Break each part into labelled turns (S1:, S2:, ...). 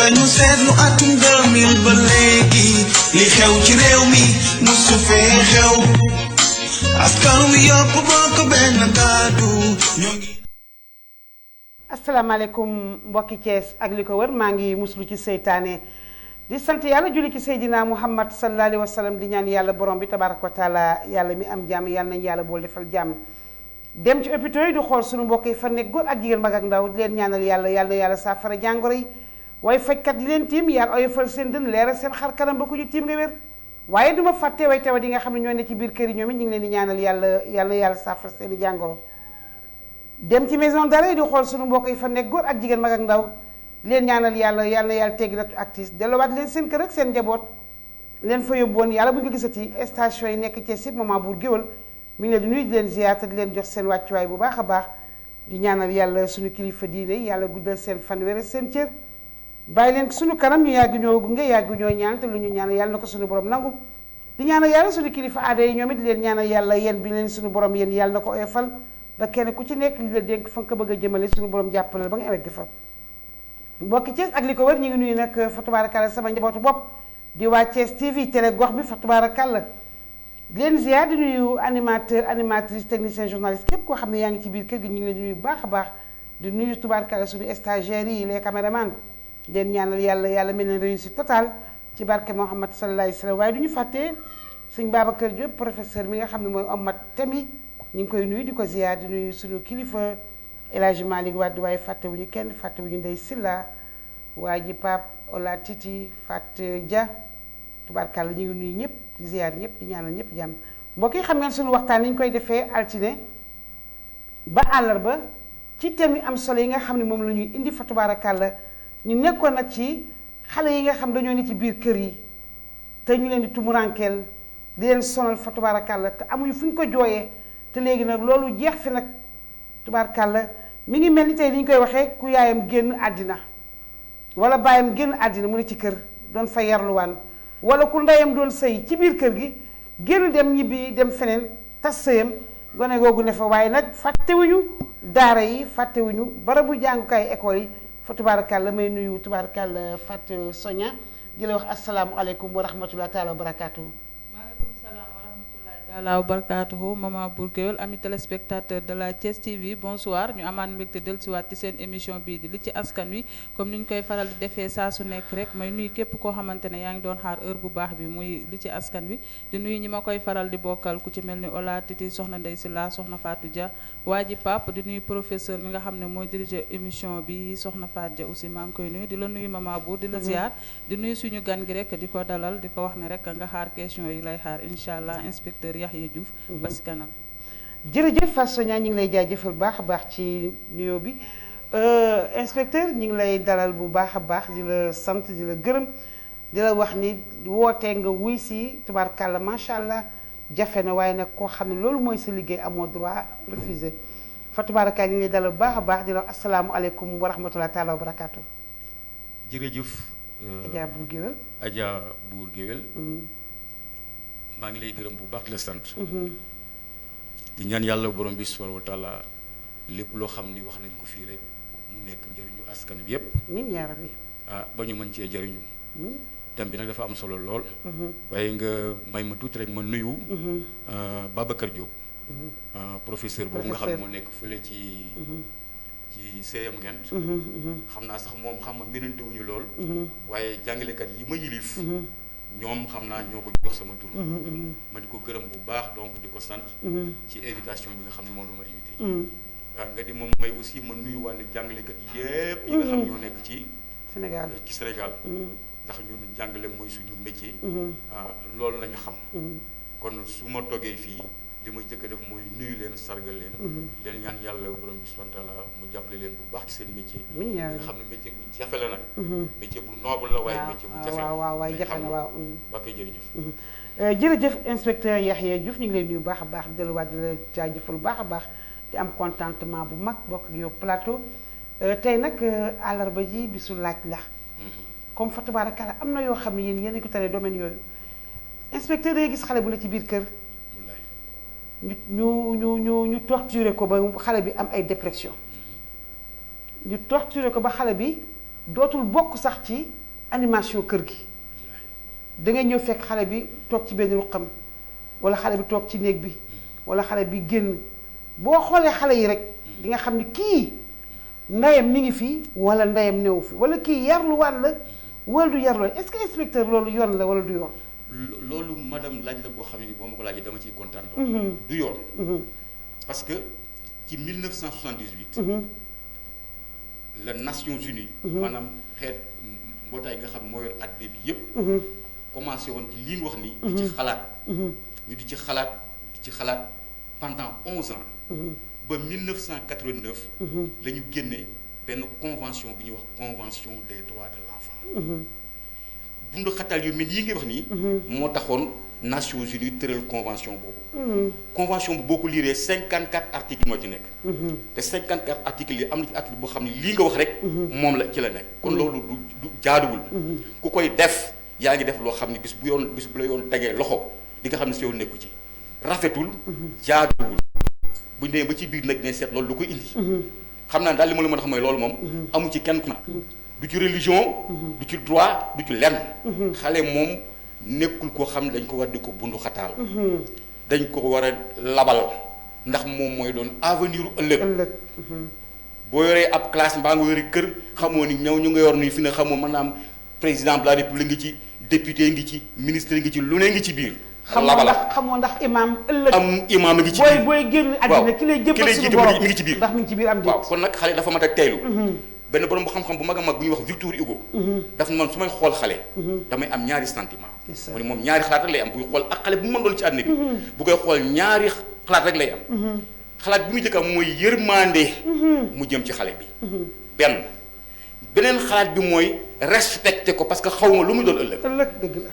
S1: dañu seetlu atum 2000 ba léegi li xew ci réew mi musu fee xew askan wi yëpp bokk benn kàddu ñoo ngi.
S2: asalaamaaleykum mbokki Thiès ak li ko wër maa ngi muslu ci seytaane di sant yàlla julli ci Seydina Muhammad sallallahu alayhi wa sallam di ñaan yàlla borom bi tabaraka wa taala yàlla mi am jàmm yàlla nañ yàlla bool defal jàmm dem ci hôpitaux yi di xool suñu mbokk yi fa nekk góor ak jigéen mag ak ndaw di leen ñaanal yàlla saafara jàngoro yi waaye fajkat yi leen tiim yàlla oyofal seen dën leeral seen xar kanam ba ku ñu tiim nga wér waaye duma fàtte way tawat yi nga xam ne ñoo ne ci biir kër yi ñoom it ñu ngi leen di ñaanal yàlla saafara seen i jàngoro dem ci maison d'arrêt di xool suñu mbokk yi fa nekk góor ak jigéen mag ak ndaw leen ñaanal yàlla teggi nattu ak tiis delluwaat leen seen kër ak seen njaboot leen fa yóbboon yàlla bu ñu ko gisati station yi nekk ci site Maman Bour Guéweul mi ngi leen di nuyu di leen ziyaar te di leen jox seen wàccuwaay bu baax a baax di ñaanal yàlla suñu kilifa diine yàlla guddal seen fan wéral seen cër bàyyi leen suñu kanam ñu yàgg ñoo gunge yàgg ñoo ñaan te lu ñu ñaanal yàlla na ko suñu borom nangu di ñaanal yàlla suñu kilifa aada yi ñoom it leen ñaanal yàlla yéen bi leen suñu borom yéen yàlla na ko oyofal ba kenn ku ci nekk li la dénk fa nga ko bëgg a jëmale suñu borom jàppale ba nga egg fa mbokki Thiès ak li ko wër ñu ngi nuyu nag fa tabaarakalla sama njabootu bopp di waa Thiès TV télé gox bi fa tabaarakalla di leen ziar di nuyu animatrice technicien journaliste képp koo xam ne yaa ngi ci biir kër gi ñu ngi leen di nuyu bu baax a baax di nuyu tabaarakalla suñu stagiaires yi les caméramans leen ñaanal yàlla mel ne réussite totale ci barke Muhammad sallallahu alayhi wa sallam waaye du ñu fàttee sëñ Babacar Diop professeur mi nga xam ne mooy ommat thème yi ñu ngi koy nuyu di ko ziar di nuyu suñu kilifa El Hadj Malick Wade waaye fàttewuñu kenn fàttewuñu Ndey Silla waa ji Pape Ola Titi Fatou Dia tubaarkàlla ñu ngi nuyu ñëpp di ziar ñëpp di ñaanal ñëpp jàmm mbokk yi xam ngeen suñu waxtaan ni ñu koy defee altine ba àllarba ci thème yi am solo yi nga xam ne moom la ñuy indi fa tubaarkàlla ñu nekkoon nag ci xale yi nga xam dañoo ne ci biir kër yi te ñu leen di tumurankeel di leen sonal fa tubaarkàlla te amuñu fu ñu ko jooyee te léegi nag loolu jeex fi nag tubaarkàlla mi ngi mel ni tey li ñu koy waxee ku yaayam génn àddina wala baayam génn àddina mu ne ci kër doon fa yarluwaan wala ku ndeyam doon sëy ci biir kër gi génn dem ñibbi dem feneen tas sëyam gone googu ne fa waaye nag fàttewuñu daara yi fàttewuñu barabu jàngukaay école yi fa tubaarkàlla may nuyu tubaarkàlla Fatou Sonia di la wax asalaamualeykum wa rahmatulah taala wa barakaatu.
S3: Allahu barakaatuhu Maman Bour Guéweul ami téléspectateur de la Thiès TV bonsoir ñu amaan mbégte dellusiwaat ci seen émission bii di li ci askan wi comme ni ñu koy faral di defee saa su nekk rek may nuyu képp koo xamante ne yaa ngi doon xaar heure bu baax bi muy li ci askan wi di nuyu ñi ma koy faral di bokkal ku ci mel ni Ola Titi soxna Ndey Silla soxna Fatou Dia waa ji Pape di nuyu professeur mi nga xam ne mooy diriger émission bi soxna Fatou Dia aussi maa ngi koy nuyu di la nuyu Maman Bour di la ziar di nuyu suñu gan gi rek di ko dalal di ko wax ne rek nga xaar question yi lay xaar incha allah inspecteur Yaxya Diouf ba si kanam.
S2: jërëjëf Fatou Sonia ñu ngi lay jaajëfal baax a baax ci nuyoo bi inspecteur ñu ngi lay dalal bu baax a baax di la sant di la gërëm di la wax ni wootee nga wuy si tubaarkàlla macha allah jafe na waaye nag koo xam ne loolu mooy sa liggéey amoo droit refusé fa tubaarkàlla ñu ngi lay dalal bu baax a baax di la wax asalaamualeykum wa rahmatulah taala wa barakaatu.
S4: jërëjëf.
S2: Adja Bour Guéweul.
S4: Adja Bour Guéweul. maa ngi lay gërëm bu baax di la sant. di ñaan yàlla borom bi subhanahu wa taala lépp loo xam ni wax nañ ko fii rek mu nekk njëriñu askan bi yépp
S2: min yaa rabbi.
S4: ba ñu mën cee jëriñu. thème bi nag dafa am solo lool. waaye nga may ma tuuti rek ma nuyu. Babacar Diop. professeur boobu nga xam ne moo nekk fële ci CM Ngent. xam naa sax moom xam nga mirante wuñu lool. waaye jàngalekat yi ma yilif. ñoom xam naa ñoo ko jox sama tur. ma di ko gërëm bu baax donc di ko sant. ci invitation bi nga xam ne moom la ma invité. nga di moom may aussi ma nuyu wàllu jàngalekat yépp yi nga xam ñoo nekk ci
S2: Sénégal
S4: ndax ñun jàngale mooy suñu métier. loolu la ñu xam. kon su ma toggee fii li may jëkk a def mooy nuyu leen sargal leen. leen ñaan yàlla borom bi subhanahu wa taala mu jàppale leen bu baax ci seen métier. nga xam ne métier bu jafe la nag. métier bu noble la waaye métier bu jafe la.
S2: waaw waaye jafe na waaw.
S4: ba koy jërëjëf.
S2: jërëjëf inspecteur Yaxya Diouf ñu ngi leen nuyu bu baax a baax delluwaat di la jaajëfal bu baax a baax di am contentement bu mag bokk ak yow plateau tey nag àllarba ji bisu laaj la. comme fa tabaarakalla am na yoo xam ne yéen a ko taree domaine yooyu inspecteur day gis xale bu ne ci biir kër. ñu torturer ko ba xale bi am ay dépression ñu torturer ko ba xale bi dootul bokk sax ci animation kër gi da ngay ñëw fekk xale bi toog ci benn ruqam wala xale bi toog ci néeg bi wala xale bi génn boo xoolee xale yi rek di nga xam ni kii ndeyam mi ngi fi wala ndeyam newu fi wala kii yarluwaan la wala du yarluwaan est-ce que inspecteur loolu yoon la wala du yoon.
S4: loolu madame laaj la boo xam ne boo ma ko laajee dama ciy kontaan loolu. du yoon. parce que ci 1978. la Nations Unies. maanaam xeet mbootaay nga xam moo yor àddina bi yépp commencé woon ci lii nga wax ni. di ci xalaat. ñu di ci xalaat pendant 11 ans. ba 1989. la ñu génne benn convention bi ñuy wax convention des droits de l'enfant. bundu xatal yu mel yi ngay wax nii. moo taxoon Nations Unies tëral convention boobu. convention bu boo ko liiree 54 articles moo ci nekk. te 54 articles yi am na ci article boo xam ne lii nga wax rek. moom la ci la nekk. kon loolu du jaaduwul. ku koy def yaa ngi def loo xam ne bis bu la yoon tegee loxo di nga xam ne si yow nekku ci rafetul. jaaduwul bu ñu demee ba ci biir nag dinañ seet loolu lu koy indi. xam naa daal li ma la mën a xam mooy loolu moom. amu ci kenn ku du ci religion. du ci droit du ci lenn. xale moom nekkul koo xam ne dañ ko war di ko bundu xataal. dañ ko war a labal ndax moom mooy doon avenir u ëllëg. boo yoree ab classe mbaa nga yore kër xamoo ni ñëw ñu nga yor nii fi ne xamoo maanaam président de la république ngi ci député ngi ci ministre ngi ci lu ne ngi ci biir.
S2: xamoo ndax imam ëllëg.
S4: am imam ngi ci biir
S2: booy génn àddina ki lay jëbbal suñu borom
S4: mi ngi ci biir.
S2: ndax mi ngi ci biir am déet.
S4: waaw kon nag xale dafa mat a teelu. benn borom bu xam-xam bu mag a mag bu ñuy wax Victor Hugo. daf man su may xool xale. damay am ñaari sentiment. mu ne moom ñaari xalaat rek lay am buy xool ak xale bu mu mën doon ci àddina bi. bu koy xool ñaari xalaat rek lay am. xalaat bi muy jëkk am mooy yërmande. mu jëm ci xale bi. beneen xalaat bi mooy respecté ko parce que xaw ma lu muy doon ëllëg.
S2: dëgg la.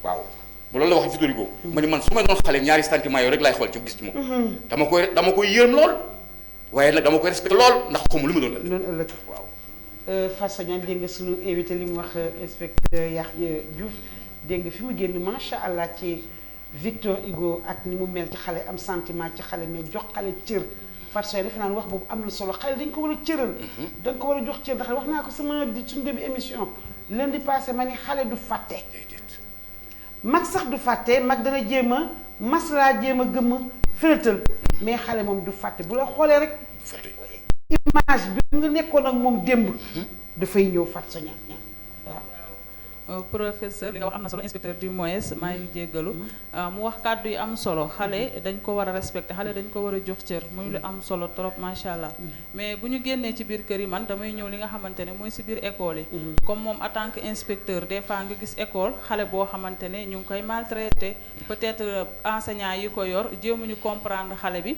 S4: waaw bu loolu la wax Victor Hugo. ma ne man su may doon xale ñaari sentiment yooyu rek laay xool ci gis ci moom. dama koy yërëm lool. waaye nag dama koy respecté lool ndax xaw ma lu muy doon ëllëg. waaw.
S2: Fatou Sagnane dégg nga suñu invité li mu wax inspecteur Yakhya Diouf dégg nga fi mu génn macha allah ci Victor Hugo ak ni mu mel ci xale am sentiment ci xale mais jox xale cër Fatou Sagnane defe naa wax boobu am na solo xale dañ ko war a cëral. dañ ko war a jox cër ndax wax naa ko sama suñu début émission lundi passé ma ni xale du fàtte. mag sax du fàtte mag dana jéem a maslaa jéem a gëmm féetal mais xale moom du fàtte bu la xoolee rek. image bi nga nekkoon ak moom démb dafay ñëw Fatou Sagnane
S3: waaw. professeur li nga wax am na solo inspecteur du moyes maa ngi jéggalu mu wax kàddu yi am solo xale dañ ko war a respecté xale dañ ko war a jox cër muy lu am solo trop macha allah mais bu ñu génnee ci biir kër yi man damay ñëw li nga xamante ne mooy si biir école yi. comme moom en tant que inspecteur des fois nga gis école xale boo xamante ne ñu ngi koy maltraité peut-être enseignant yi ko yor jéemuñu comprendre xale bi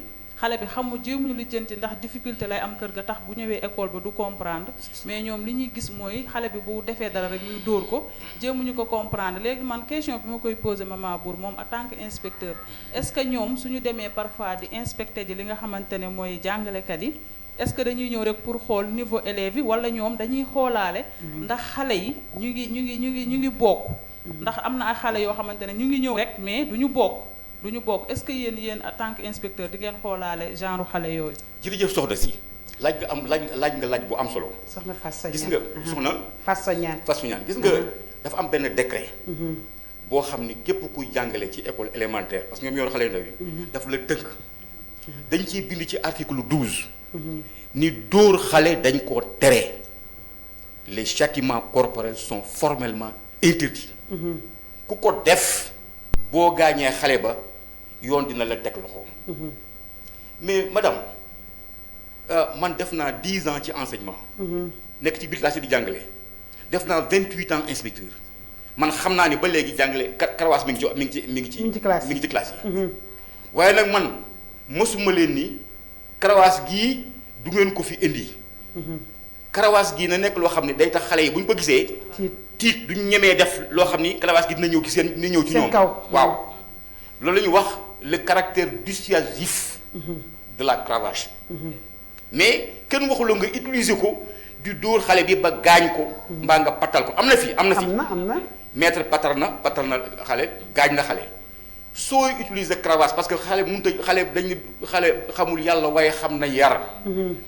S3: jéemuñu lijjanti ndax difficulté lay am kër ga tax bu ñëwee école ba du comprendre mais ñoom li ñuy gis mooy xale bi bu defee dara rek ñuy dóor ko jéemuñu ko comprendre léegi man question bi ma koy poser maman Bour moom en tant que inspecteur est-ce que ñoom suñu demee parfois di inspecter ji li nga xamante ne mooy jàngalekat yi est-ce que dañuy ñëw rek pour xool niveau élèves yi wala ñoom dañuy xoolaale ndax xale yi ñu ngi bokk ndax am na ay xale yoo xamante ne ñu ngi ñëw rek mais duñu bokk est-ce que yéen en tant que inspecteur di ngeen xoolaale genre xale yooyu.
S4: jërëjëf soxna si laaj nga laaj bu am solo.
S2: soxna Fatou Sagnane
S4: gis nga soxna. Fatou Sagnane gis nga dafa am benn décret. boo xam ni képp kuy jàngale ci école élémentaire parce que ñoom yor xale yu ndaw yi. daf la tënk. dañ ciy bind ci article 12. ni dóor xale dañ koo tere. les châtiments corporels sont formellement interdits. ku ko def boo gaañee xale ba. yoon dina la teg loxo. mais madame man def naa 10 ans ci enseignement. nekk ci biir classe di jàngale. def naa 28 ans inspecteur man xam naa ni ba léegi jàngale karawaas mi ngi ci classe yi. waaye nag man mosuma leen ni karawaas gii du ngeen ko fi indi. karawaas gii na nekk loo xam ne day tax xale yi bu ñu ko gisee. tiit duñ ñemee def loo xam ni karawaas gi dina ñëw ci ñoom. waaw loolu la ñuy wax. le caractère dissuasif de la cravache. mais kenn waxuloo nga utiliser ko di dóor xale bi ba gaañ ko. mbaa nga pattal ko am na fi. am na maître pattal na xale gaañ na xale sooy utiliser cravache parce que xale mënut a xale xamul yàlla waaye xam na yar.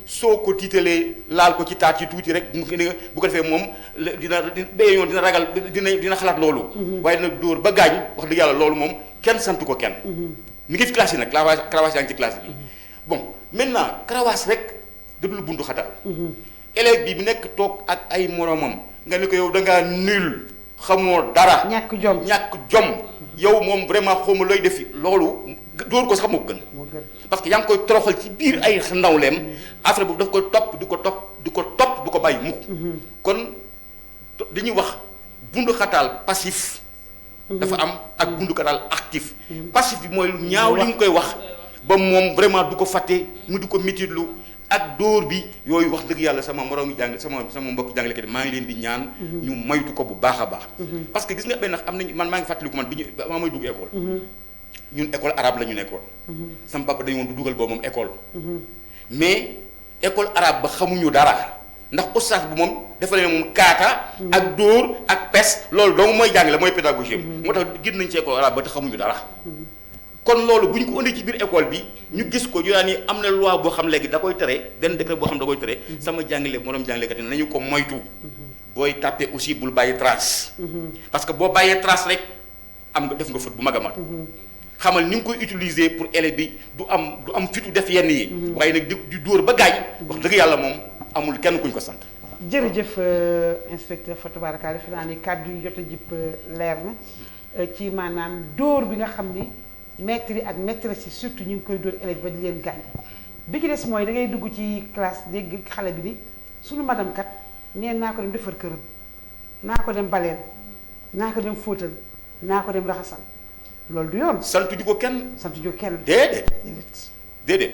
S4: soo ko tiitalee laal ko ci taat yi tuuti rek bu ko defee moom dina dina ragal dina xalaat loolu. waaye dina dóor ba gaañ wax dëgg yàlla loolu moom kenn santu ko kenn. mi ngi ci classe yi nag cravache yaa ngi ci classe bi. bon maintenant cravache rek dadul buntu xatal. élève bi nekk toog ak ay moromam nga ne ko yow da ngaa nul xamoo dara.
S2: ñàkk jom.
S4: yow moom vraiment xawma looy defi loolu dóor ko sax moo gën. parce que yaa ngi koy toroxal ci biir ay ndawleem affaire boobu daf koy topp di ko topp du ko bàyyi mukk. kon dañuy wax bundu xataal passif. dafa am ak bundu xataal actif. passif bi mooy ñaaw li nga koy wax ba moom vraiment du ko fàtte mu di ko mititlu ak dóor bi yooyu wax dëgg yàlla sama moroom jàng sama mbokk jàngalekat maa ngi leen di ñaan. ñu moytu ko bu baax a baax. parce que gis nga benn am nañu man maa ngi fàttaliku man bi maa may dugg école. ñun école arabe la ñu nekkoon. sama papa dañu woon du dugal boobu moom école. mais école arabe ba xamuñu dara ndax oustaz bu moom dafa leen moom kaata. ak dóor ak pes loolu dong mooy jàngale mooy pédagogie moo tax gis nañ ci école arabe ba te xamuñu dara. kon loolu bu ñu ko indi ci biir école bi ñu gis ko ñu daan ni am na loi boo xam léegi da koy tere benn décret boo xam da koy tere sama jàngale moroom jàngalekat yi nañu ko moytu booy tàppee aussi bul bàyyi trace parce que boo bàyyee trace rek am nga def nga faute bu mag a mag xamal ni nga koy utiliser pour élève bi du am fitu def yenn yi waaye nag di dóor ba gaañ wax dëgg yàlla moom amul kenn kuñ ko sant.
S2: jërëjëf inspecteur fa tabarakallah fi naa ni kàddu yi jot a jip leer na ci maanaam dóor bi nga xam ni maître yi ak maîtresse yi surtout ñu ngi koy dóor élève ba di leen gaañ bi ki des mooy da ngay dugg ci classe dégg xale bi ni suñu madame kat neen naa ko dem defar këram naa ko dem baleel naa ko dem fóotal naa ko dem raxasal loolu du yoon. sant ju ko kenn. déedéet.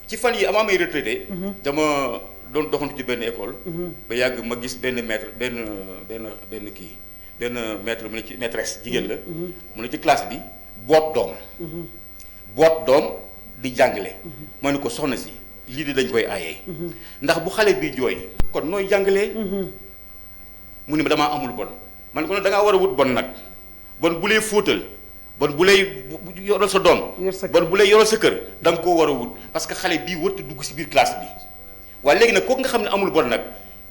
S2: ci fan yi avant may retraité. dama doon doxantu ci benn école. ba yàgg ma gis benn maître benn maître mu ne ci maîtresse jigéen la. mu ne ci classe bi. boot doom di jàngale ma ne ko soxna si lii di dañ koy aayee ndax bu xale bi jooy kon nooy jàngalee mu ne ma damaa amul bon man ko ne da ngaa war a wut bon nag bon bu lay fóotal bon bu lay yoral sa doom bon bu lay yoral sa kër da nga koo war a wut parce que xale bii warut a dugg si biir classe bi waaye léegi nag kooku nga xam ne amul bon nag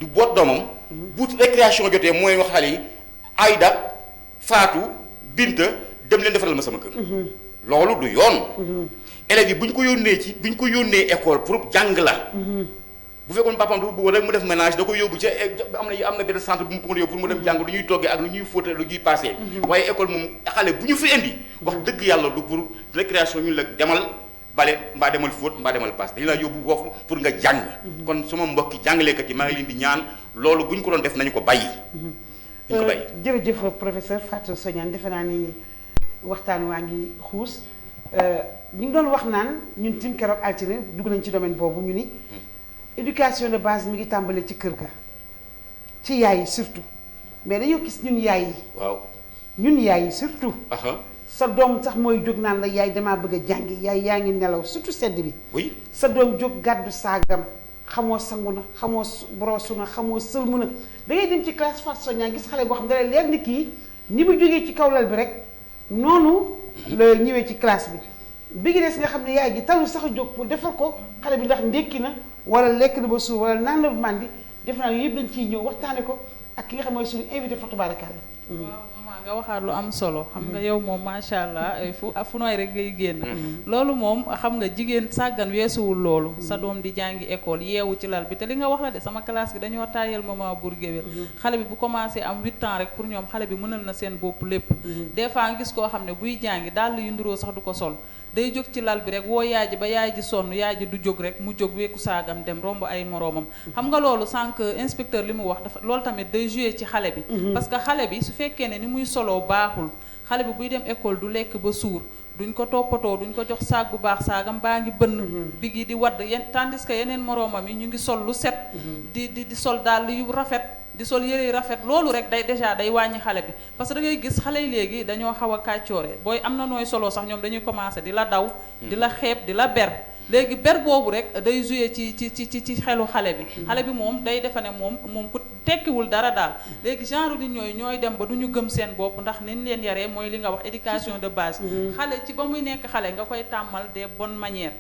S2: du boot doomam bu récréation jotee mooy wax xale yi Aïda Fatou Binta dem leen defaral ma sama kër. loolu du yoon. élèves yi bu ñu ko yónnee école pour jàng la. bu fekkoon papaam dafa bëggoon rek mu def ménage da koy yóbbu ca am na benn centre bu mu ko mën a yóbbu pour mu dem jàng lu ñuy toggee ak lu ñuy fóotee lu ñuy paasee. waaye école moom xale bu ñu fi indi. wax dëgg yàlla du pour récréation ñu la demal bale mbaa demal fóot mbaa demal paas dañu la yóbbu foofu pour nga jàng. kon sama mbokki jàngalekat yi maa ngi leen di ñaan loolu bu ñu ko doon def nañu ko bàyyi. nañu ko bàyyi. jërëjëf professeur Fatou Sognane defe naa ni waxtaan waa ngi xuus ñu ngi doon wax naan ñun tim keroog altine dugg nañ ci domaine boobu ñu ni éducation de base mi ngi tàmbalee ci kër ga ci yaay yi surtout mais dañoo gis ñun yaay yi.
S4: waaw
S2: ñun yaay yi surtout. sa doom sax mooy jóg naan la yaay damaa bëgg a jàngi yaay yaa ngi nelaw surtout sedd bi.
S4: oui
S2: sa doom jóg gàddu saagam xamoo sangu na xamoo brosu na xamoo sëlmu na da ngay dem ci classe Fatou Sognane gis xale boo xam ne da lay leer ni kii ni mu jógee ci kaw lal bi rek. noonu la ñëwee ci classe bi ngi des nga xam ne yaay ji talu sax a jóg pour defar ko xale bi ndax ndékki na wala lekk na ba suur wala naan na ba màndi def naa yëpp dañ ciy ñëw waxtaane ko ak ki nga xam mooy suñu invité fa tabarakallah.
S3: waaw maman nga waxaat lu am solo. xam nga yow moom macha allah fu nooy rek ngay génn. loolu moom xam nga jigéen sàggan weesuwul loolu. sa doom di jàngi école yeewu ci lal bi te li nga wax la de sama classe bi dañoo taayal maman Bour Gueweul. xale bi bu commencé am 8 ans rek pour ñoom xale bi mënal na seen bopp lépp. des fois nga gis koo xam ne buy jàngi dàll yu nduroo sax du ko sol. day jóg ci lal bi rek woo yaay ji ba yaay ji sonn yaay ji du jóg rek mu jóg weeku saagam dem romb ay moroomam. xam nga loolu sànq inspecteur li mu wax dafa loolu tamit day jouer ci xale bi. parce que xale bi su fekkee ne ni muy soloo baaxul xale bi buy dem école du lekk ba suur duñ ko toppatoo duñ ko jox saag bu baax saagam baa ngi bënn. bigi di wadd tandis que yeneen moroomam yi ñu ngi sol lu set. di sol dàll yu rafet. di sol yëre yu rafet loolu rek day déjà day wàññi xale bi parce que da ngay gis xale yi léegi dañoo xaw a kàccoore booy am na nooy solo sax ñoom dañuy commencé di la daw di la xeeb di la ber léegi ber boobu rek day joué ci xelu xale bi xale bi moom day defe ne moom ku tekkiwul dara daal léegi genre nit ñooy dem ba du ñu gëm seen bopp ndax niñ leen yaree mooy li nga wax éducation de base xale ci ba muy nekk xale nga koy tàmmal des bonnes manières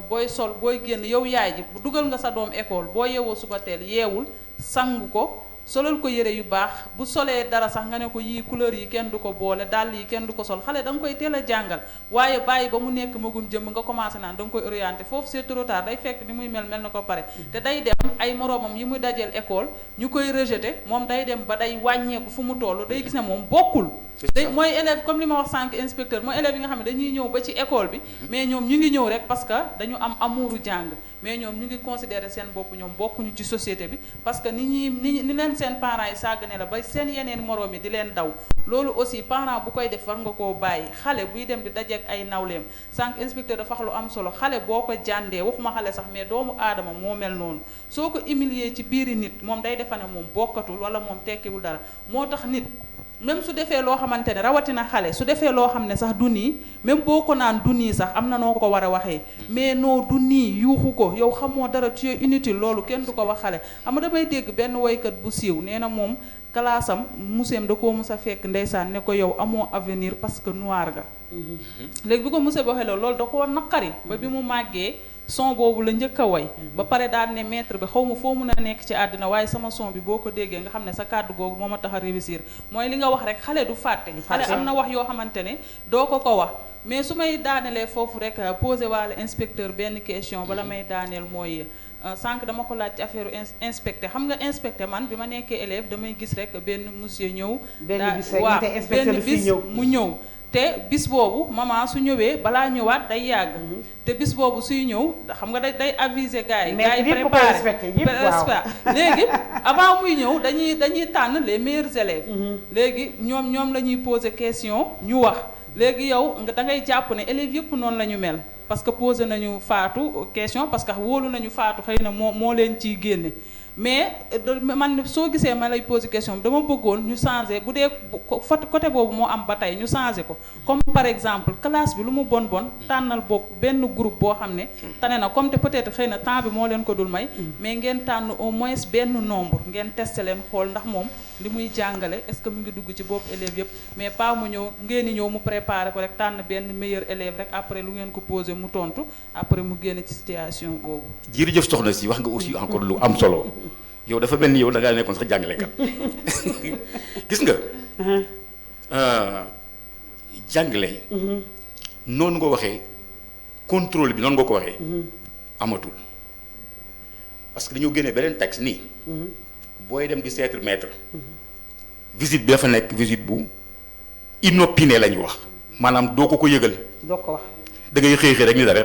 S3: booy sol booy génn yow yaay ji dugal nga sa doom école boo yeewoo suba teel yeewul sang ko solal ko yére yu baax bu solee dara sax nga ne ko yii couleur yi kenn du ko boole dàll yi kenn du ko sol xale da nga koy teel a jàngal waaye bàyyi ba mu nekk magum jëmm nga commencé naan da nga koy orienté foofu c'est trop tard day fekk ni muy mel na ko pare te day dem ay moroomam yi muy dajeel école ñu koy rejeté moom day dem ba day wàññeeku fu mu toll day gis ne moom bokkul day mooy élève comme li ma wax sànq inspecteur mooy élève yi nga xam ne dañuy ñëw ba ci école bi mais ñoom ñu ngi ñëw rek parce que dañu am amuuru jàng mais ñoom ñu ngi considérer seen bopp ñoom bokkuñu ci société bi parce que ni leen seen parents yi sàggane la ba seen yeneen moroom yi di leen daw loolu aussi parent bu koy def war nga koo bàyyi xale buy dem di dajeek ay nawleem sànq inspecteur dafa wax lu am solo xale boo ko jàndee waxuma xale sax mais doomu aadama moo mel noonu soo ko humilier ci biiri nit moom day defa ne moom bokkatul wala moom tekkiwul dara moo tax nit même su defee loo xamante ne rawatina xale su defee loo xam ne sax du nii même boo ko naan du nii sax am na noo ko war a waxee mais noo du nii yuuxu ko yow xamoo dara tu es inutile loolu kenn du ko wax xale xam nga damay dégg benn woykat bu siiw nee na moom kalaasam museem da koo mus a fekk ndeysaan ne ko yow amoo avenir parce que noir ga léegi bi ko musée ba waxee loolu da koo naqari ba bi mu màggee son boobu la njëkk a way ba pare daal ne maître bi xaw ma foo mun a nekk ci àddina waaye sama son bi boo ko déggee nga xam ne sa kàddu googu moo ma tax a réussir mooy li nga wax rek xale du fàtte xale am na wax yoo xamante ne doo ko wax mais su may daanelee foofu rek posé waale inspecteur benn question bala may daaneel mooy sànq dama ko laaj ci affaire inspecté xam nga inspecté man bi ma nekkee élève damay gis rek benn monsieur ñëw waaw benn bis mu ñëw te bis boobu maman su ñëwee balaa ñëwaat day yàgg te bis boobu suy ñëw xam nga day aviser gars yi préparé léegi avant muy ñëw dañuy tànn les meilleurs élèves léegi ñoom la ñuy poser question ñu wax léegi yow da ngay jàpp ne élèves yëpp noonu la ñu mel parce que posé nañu Fatou question parce que wóolu nañu Fatou xëy na moo leen ciy génne mais man soo gisee ma lay poser question dama bëggoon ñu changer bu dee côté boobu moo am ba tey ñu changer ko comme par exemple classe bi lu mu bon tànnal bokk benn groupe boo xam ne tane na comme te peut-être xëy na temps bi moo leen ko dul may mais ngeen tànn au moins benn nombre ngeen testé leen xool ndax moom li muy jàngale est-ce que mu ngi dugg ci bopp élèves yëpp mais pas mu ñëw ngeen di ñëw mu préparé ko rek tànn benn meilleur élève rek après lu ngeen ko posé mu tontu après mu génn ci situation boobu.
S4: jërëjëf soxna si wax nga aussi encore lu am solo yow dafa mel ni yow da ngaa nekkoon sax jàngalekat gis nga. jàngale. noonu nga waxee contrôle bi noonu nga ko waxee. amatul parce que dañoo génnee beneen texte nii. booy dem di seetre maître visite bi dafa nekk visite bu inopinée la ñu wax maanaam doo ko yëgal.
S2: doo ko wax
S4: da ngay xëy rek ni dara.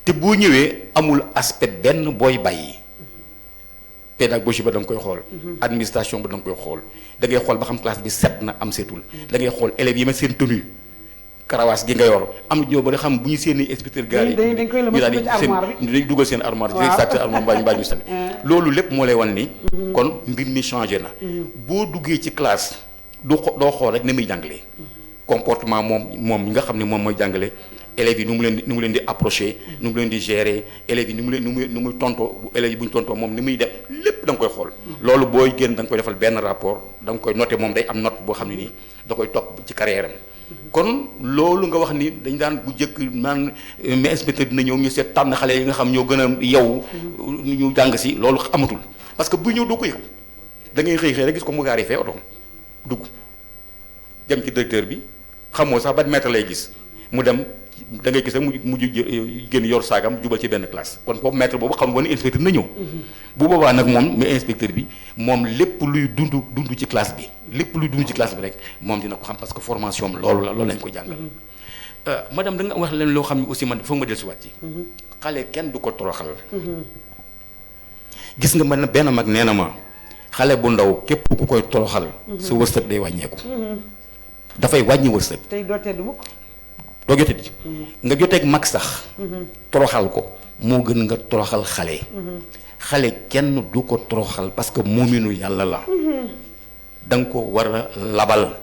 S4: te boo ñëwee amul aspect benn booy bàyyi. pédagogie ba da nga koy xool. administration ba da nga koy xool da ngay xool ba xam classe bi set na am setul. da ngay xool élèves yi ma seen tenue karawaas gi nga yor am na ñoo ba nga xam bu ñu seen inspecteur gars yi
S2: dañ koy
S4: ñu daal di dugal seen armoire di sàcc armoire mbaa ñu sànni loolu lépp moo lay wan ni kon mbir mi changé na boo duggee ci classe doo xool rek ni muy jàngalee comportement moom mi nga xam ne moom mooy jàngale élèves yi nu mu leen di approché nu mu leen di gérer élèves yi nu muy tontoo élèves yi bu ñu tontoo moom ni muy def lépp da nga koy xool loolu booy génn da nga koy defal benn rapport da nga koy noté moom day am note boo xam ne nii da koy topp ci carrière am kon loolu nga wax ni dañ daan bu jëkk naan mais inspecteur dina ñëw ñu seet tànn xale yi nga xam ñoo gën a yow ñu jàng si loolu amatul parce que bu ñëw doo ko yëg da ngay xëy rek gis ko mu gaari fee oto dugg dem ci directeur bi xamoo sax ban maître lay gis mu dem da ngay gis rek mu génn yor saagam jubal ci benn classe kon foofu maître boobu xam nga ni inspecteur na ñëw bu boobaa nag moom mais inspecteur bi moom lépp luy dund ci classe bi lépp luy dund ci classe bi rek moom dina ko xam parce que formation am loolu lañ ko jàngal madame da nga wax leen loo xam ne aussi man foog ma dellusiwaat ci xale kenn du ko toroxal gis nga man benn mag nee na ma xale bu ndaw képp ku koy toroxal sa wërsëg day wàññeeku dafay wàññi wërsëg
S2: tey doo tedd mukk
S4: doo jotee di nga joteeg mag sax toroxal ko moo gën nga toroxal xale kenn du ko toroxal parce que moominu yàlla la da nga ko war a labal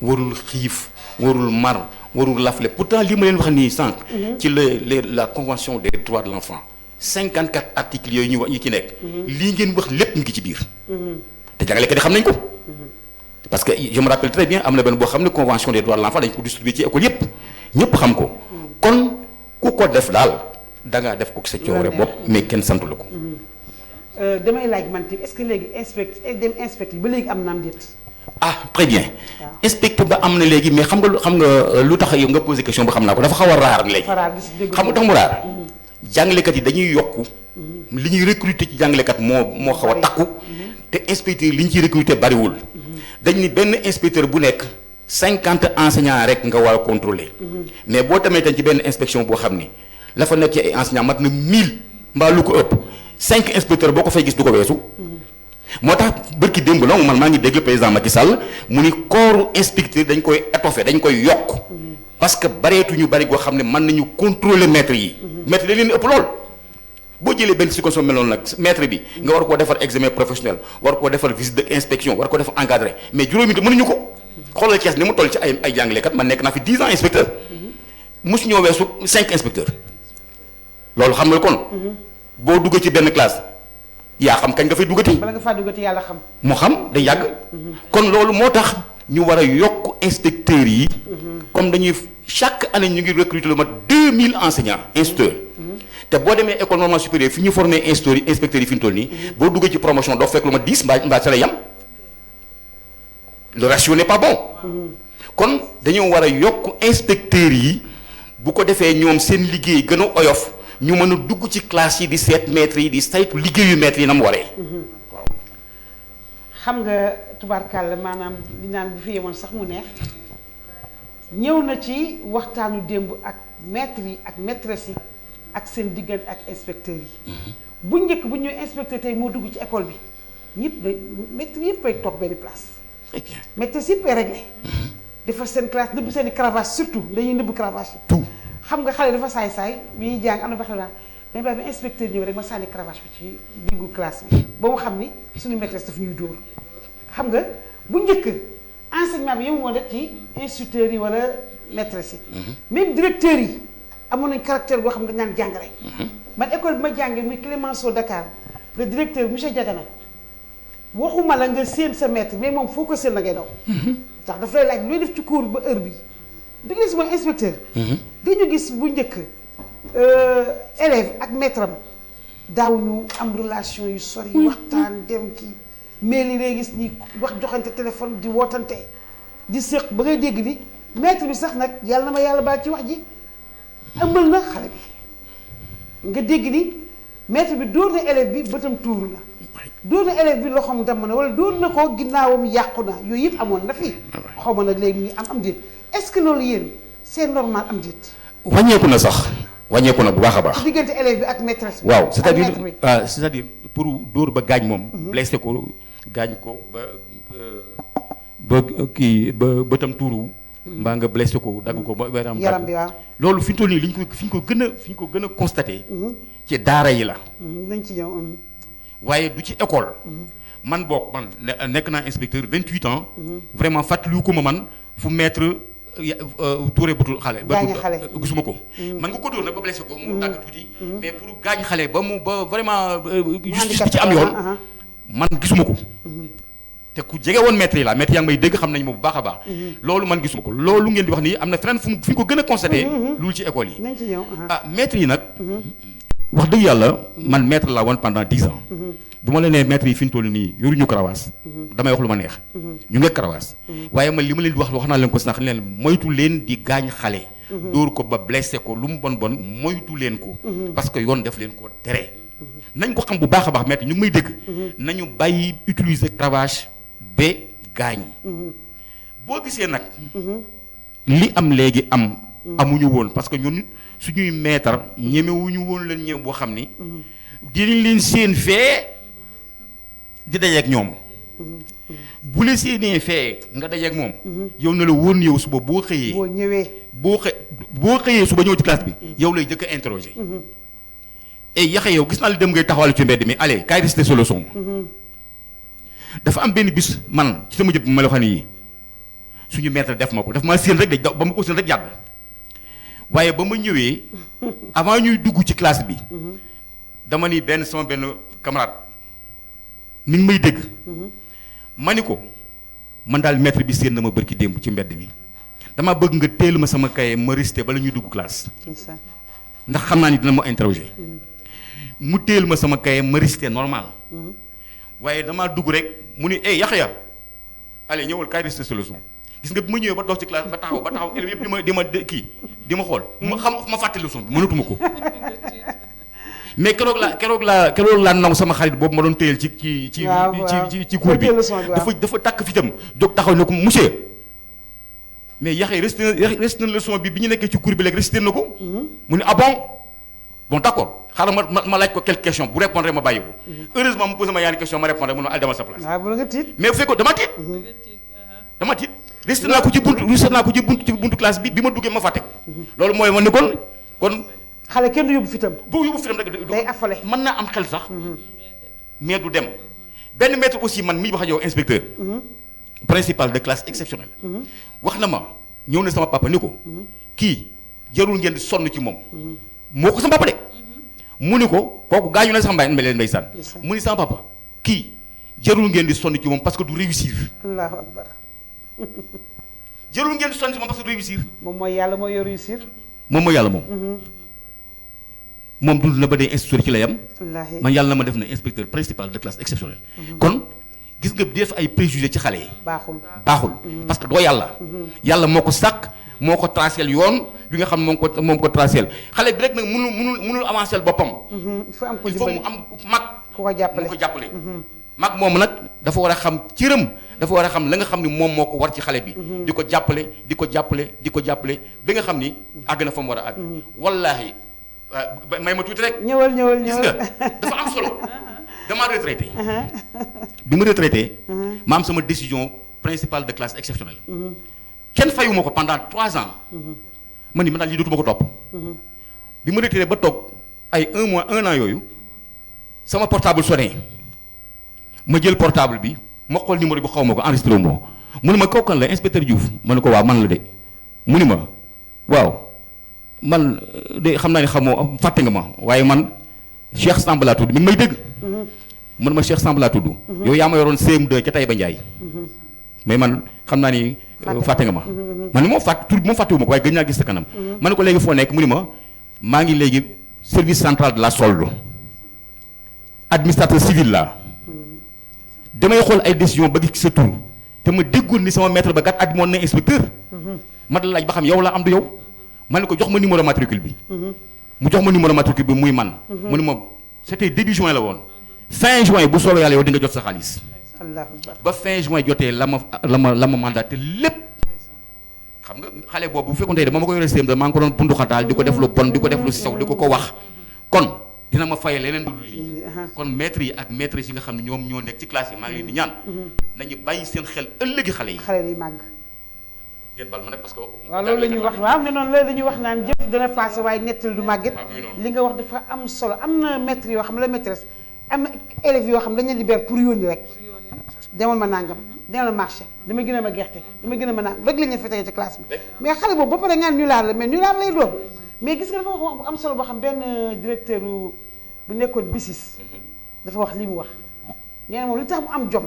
S4: warul xiif warul mar warul rafle pourtant li ma leen wax nii sànq. ci la convention des droits de l'enfant 54 articles yooyu ñu wax yi ci nekk. lii ngeen wax lépp ngi ci biir. te jàngalekat yi xam nañ ko. parce que je me rappelle très bien am na benn boo xam ne convention des droits de l'enfant dañ ko distribuer ci école yépp ñëpp xam ko. kon ku ko def daal da ngaa def ko sa cooware bopp mais kenn santu la ko.
S2: damay laaj man tamit est-ce que léegi inspecte ba léegi am na am déet.
S4: ah très bien. inspecteur ba am na léegi mais xam nga lu tax yow nga posé question ba xam naa ko dafa xaw a raar léegi. xam nga tax mu raar. jàngalekat yi dañuy yokku. li ñuy recruter ci jàngalekat moo xaw a takku. te inspecteurs li ñu ciy recruter bariwul. dañ ni benn inspecteur bu nekk 50 enseignants rek nga war a contrôler. mais boo tamee tan ci benn inspection boo xam ni la fa nekk ci ay enseignants mat na 1000 mbaa lu ko ëpp 5 inspecteurs boo ko fay gis du ko weesu. moo tax bërki démb la man maa ngi dégg président Macky Sall mu ni corps inspecteur dañ koy étoffer dañ koy yokk. parce que bareetuñu bari goo xam ne mën nañu contrôler maître yi. maître dañ leen ëpp lool. boo jëlee benn situation mel noonu nag maître bi nga war koo defar examen professionnel war koo defar visite de inspection war ko defar encadré mais juróomi te mënuñu ko xoolal Thiès ni mu toll ci ay jàngalekat man nekk naa fi 10 ans inspecteur mosu ñoo weesu 5 inspecteurs loolu xam nga kon boo duggee ci benn classe yaa xam kañ nga fay duggati.
S2: bala nga faa duggati yàlla xam.
S4: mu xam day yàgg. kon loolu moo tax ñu war a yokk inspecteurs yi. comme dañuy chaque année ñu ngi recruter lu mat 2000 enseignants instructeurs. te boo demee école normale supérieure fi ñu formé inspecteurs yi fi ñu toll nii. boo duggee ci promotion doo fekk lu mat 10 mbaa sa la yam. le ratio n'est pas bon. kon dañoo war a yokk inspecteurs yi bu ko defee ñoom seen liggéey gën a oyof ñu mën a dugg ci classe yi di seet maîtres yi di saytu liggéeyu maîtres yi na mu waree. waaw.
S2: xam nga tubaarkàlla maanaam li naan bu fi yemoon sax mu neex ñëw na ci waxtaanu démb ak maîtres yi ak maîtresses yi ak seen diggante ak inspecteurs yi. bu njëkk bu ñëwee inspecteur tey moo dugg ci école bi ñëpp day maîtres yëpp ay toog benn place.
S4: très bien
S2: maîtresses yëpp ay réglé. defar seen classe nëbb seen i cravache surtout dañuy nëbb cravache yi.
S4: tout
S2: xam nga xale dafa saay-saay bi ñuy jàng am na ba xam naa dañu bàyyi ba inspecteur ñëw rek ma sànni cravache bi ci diggu classe bi ba mu xam ni suñu maîtresse daf ñuy dóor xam nga bu njëkk enseignement bi yëngu woon rek ci instituteurs yi wala maîtresse yi. même directeurs yi amoon nañ caractère boo xam ne dañ naan jàngale. man école bi ma jàngee muy Clémenceau Dakar le directeur monsieur Diagana waxuma la nga séen sa maître mais moom foo ko séen la ngay daw. ndax daf lay laaj looy def ci cours ba heure bi da ngay gis mooy inspecteur. dañu gis bu njëkk élève ak maître am daawuñu am relation yu sori. waxtaan dem kii mais li ngay gis ni wax joxante téléphone di wootante di séq ba ngay dégg ni maître bi sax nag yàlla na ma yàlla baal ci wax ji ëmbal na xale bi nga dégg ni maître bi dóor na élève bi bëtam tuuru na. dóor na élève bi loxoom damm na wala dóor na ko ginnaawam yàqu na yooyu yëpp amoon na fi. xaw ma nag léegi ñu am déet est-ce que loolu yéen c'est normal am déet.
S4: wàññeeku na sax wàññeeku na bu baax a baax.
S2: diggante élève bi ak maîtresse bi.
S4: waaw c'est-à-dire pour dóor ba gaañ moom. blessé ko gaañ ko ba kii ba bëtam tuuru. mbaa nga blessé ko dagg ko ba
S2: yaram bi waaw.
S4: loolu fi ñu toll nii li ñu ko gën a constaté. ci daara yi la.
S2: nañ ci ñëw.
S4: waaye du ci école. man boog man nekk naa inspecteur 28 ans. vraiment fàttaliwu ko ma man fu maître tuure bëtul xale.
S2: gaañ xale
S4: gisuma ko. man nga ko dóor nag ba blessé ko mu dagg tuuti. mais pour gaañ xale ba vraiment. justice bi ci am yoon. man gisuma ko. te ku jege woon maître yi la maître yaa ngi may dégg xam nañu ma bu baax a baax. loolu man gisuma ko loolu ngeen di wax nii am na feneen fu ñu ko gën a constaté. loolu ci école yi.
S2: nañ ci ñëw
S4: maître yi nag. wax dëgg yàlla man maître laa woon pendant 10 ans. bu ma la nee maître yi fi ñu toll nii yoruñu karawaas. damay wax lu ma neex. ñu ngi karawaas. waaye man li ma leen di wax naa leen ko sax leen moytu leen di gaañ xale. dóor ko ba blessé ko lu mu bon moytu leen ko. parce que yoon def leen ko tere. nañ ko xam bu baax a baax maître ñu ngi may dégg. nañu bàyyi utiliser cravache ba gaañ. boo gisee nag. li am léegi amuñu woon parce que ñun. suñuy maître ñemewuñu woon leen ñëw boo xam ni dinañ leen seen fee di dajeek ñoom bu la seenee fee nga dajeek moom yow na la woon yow suba boo xëyee boo xëyee suba ñëw ci classe bi yow lay jëkk a interroger et yaxe yow gis naa la dem ngay taxawal ci mbedd mi allez kaay réciter sa leçon dafa am benn bis man ci sama jëpp ma la xam yi suñu maître def ma ko daf maa séen rek dañ ba ma ko séen rek yàgg waaye ba ma ñëwee avant ñuy dugg ci classe bi dama ni sama benn camarade mi ngi may dégg ma ni ko man daal maître bi séen na ma bërki démb ci mbedd mi dama bëgg nga téelu ma sama cahier ma resté bala ñuy dugg classe ndax xam naa ni dina ma interroger mu téelu ma sama cahier ma resté normal waaye damaa dugg rek mu ni Yaxya allez ñëwal kaay resté sa leçon gis nga bi ma ñëwee ba dox ci classe ba taxaw élèves yëpp di ma xool ma fàtte leçon bi mënatuma ko mais keroog laa nangu sama xarit boobu ma doon téyel ci cours bi dafa takk fitam jóg taxaw ne ko monsieur mais Yaxya resté na leçon bi ñu nekkee ci cours bi léegi resté na ko mu ne ah bon d'accord xaaral ma laaj ko quelques questions bu répondre ma bàyyi ko heureusement mu posé ma yaani question ma répondre mu ne al demal sa place mais bu fekkoon dama tiit resté naa ko ci buntu classe bi ma duggee ma fàtte ko loolu mooy ma ne kon
S2: xale kenn du yóbbu fitam
S4: rek
S2: day affale
S4: mën naa am xel sax mais du dem benn maître aussi man mii wax ak yow inspecteur principal de classe exceptionnelle wax na ma ñëw na sama papa ni ko kii jarul ngeen di sonn ci moom moo ko sama papa de mu ni ko kooku gaañu na sax leen ndeysaan mu ni sama papa kii jarul ngeen di sonn ci moom parce que du réussir
S2: allahu akbar
S4: jarul ngeen di sonn ci moom parce que du réussir
S2: moom mooy yàlla mooy yor réussir
S4: moom dund na ba dee instituteur ci la yam man yàlla na ma def na inspecteur principal de classe exceptionnelle kon gis nga def ay préjugés ci xale yi baaxul parce que doo yàlla moo ko sàkk moo ko tracel yoon bi nga xam moom ko tracel xale bi rek nag mënul avancer boppam il faut mu am mag ku ko jàppale mag moom nag dafa war a xam cëram dafa war a xam la nga xam ni moom moo ko war ci xale bi di ko jàppale ba nga xam ni àgg na fa mu war a àgg wallaahi may ma tuuti rek
S2: ñëwal
S4: gis nga dafa am solo dama retraité bi ma retraité ma am sama décision principale de classe exceptionnelle kenn fayuma ko pendant 3 ans man ni man daal lii dootuma ko topp bi ma retraité ba toog ay 1 mois 1 an yooyu sama portable sonné ma jël portable bi ma xool numéro bi xaw ma ko enregistré wu ma mu ne ma kooku kan la inspecteur Diouf ma ne ko waaw man la de mu ni ma waaw man de xam naa ne xamoo fàtte nga ma waaye man Cheikh Samb laa tudd mi ngi may dégg man ma Cheikh Samb laa tudd yow yaa ma yoroon CM2 ca Taïba Ndiaye mais man xam naa ni fàtte nga ma man ni moom tur bi moom fàttewu ma ko waaye gën naa gis sa kanam ma ne ko léegi foo nekk mu ni ma maa ngi léegi service central de la solde administrateur civil la damay xool ay décision ba gis sa tur te ma déggul ni sama maître ba kat at moon na inspecteur ma la laaj ba xam yow la am du yow ma ne ko jox ma numéro matricule bi mu jox ma numéro matricule bi muy man mu ni ma c'était début juin la woon fin juin bu soobee yàlla yow di nga jot sa xaalis ba fin juin jotee la ma mandaté lépp xam nga xale boobu bu fekkoon tey dama ma ko yore CM2 maa ngi ko doon bunduxataal di ko def lu bon di ko def lu sew di ko wax kon dina ma fay leneen lu dul lii kon maîtres yi ak maîtresses yi nga xam ne ñoom ñoo nekk ci classe yi maa ngi leen di ñaan nañu bàyyi seen xel ëllëgi xale yi
S2: màgg
S4: ngeen bal ma nag parce que
S2: waaw loolu la ñuy wax waaw ne noonu la dañuy wax naan jëf dana passé waaye nettal du màgget li nga wax dafa am solo am na maître yoo xam la maîtresse am na élèves yoo xam dañ leen libéré pour yónni rek demal ma nangam demal ma marché dama gën a ma gerte dama gën a ma nangam rek lañ leen fa tege ci classe bi mais xale boobu ba pare ngaan nulaar la mais nulaar lay doon mais gis nga dafa wax bu am solo boo xam benn directeur bu nekkoon BICIS dafa wax li mu wax nee na moom li tax mu am jom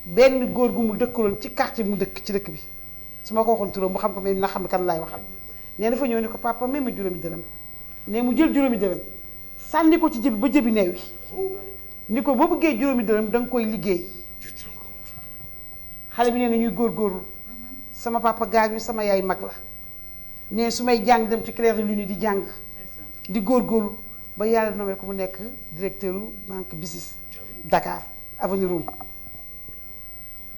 S2: benn góor gu mu dëkkaloon ci quartier mu dëkk ci dëkk bi su ma ko waxoon turam mu xam ko mais dina xam kan laay waxal nee dafa ñëw ni ko papa même ma juróomi dërëm ne mu jël juróomi dërëm sànni ko ci jëbi ba jëbi neew wi ni ko boo bëggee juróomi dërëm da nga koy liggéey xale bi nee na ñuy góorgóorlu sama papa gaañu sama yaay mag la ne su may jàng dem ci clair de lune di jàng di góorgóorlu ba yàlla nommé ko mu nekk directeur banque BICIS Dakar avenue Roume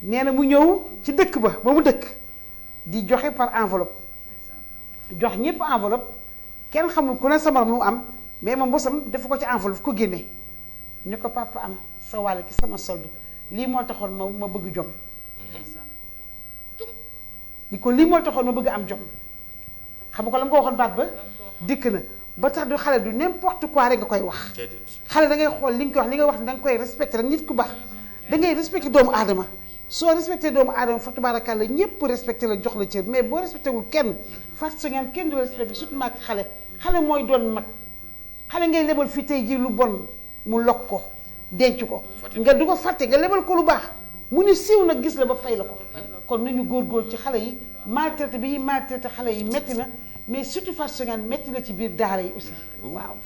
S2: nee na mu ñëw ci dëkk ba mu dëkk di joxe par enveloppe jox ñëpp enveloppe kenn xamul ku ne sa morom lu mu am mais moom bosam dafa ko ci enveloppe ko génne ni ko papa am sa wàll ki sama solde lii moo taxoon ma bëgg jom ni ko lii moo taxoon ma bëgg am jom xam nga ko la mu ko waxoon baat ba dikk na ba tax du xale du n'importe quoi rek nga koy wax xale da ngay xool li nga koy wax li nga wax da nga koy respecté rek nit ku baax da ngay respecté doomu aadama soo respecté doomu aadama fa tabaarakàlla ñëpp respecté la jox la cër mais boo respecté wul kenn Fatou Sengane kenn du la respecté surtout mag xale mooy doon mag xale ngay lebal fii tey jii lu bon mu lokk ko denc ko nga du ko fàtte nga lebal ko lu baax mu ni siiw nag gis la ba fay la ko kon nañu góorgóor ci xale yi maltraité bi ñuy maltraité xale yi metti na mais surtout Fatou Sengane metti na ci biir daara yi aussi waaw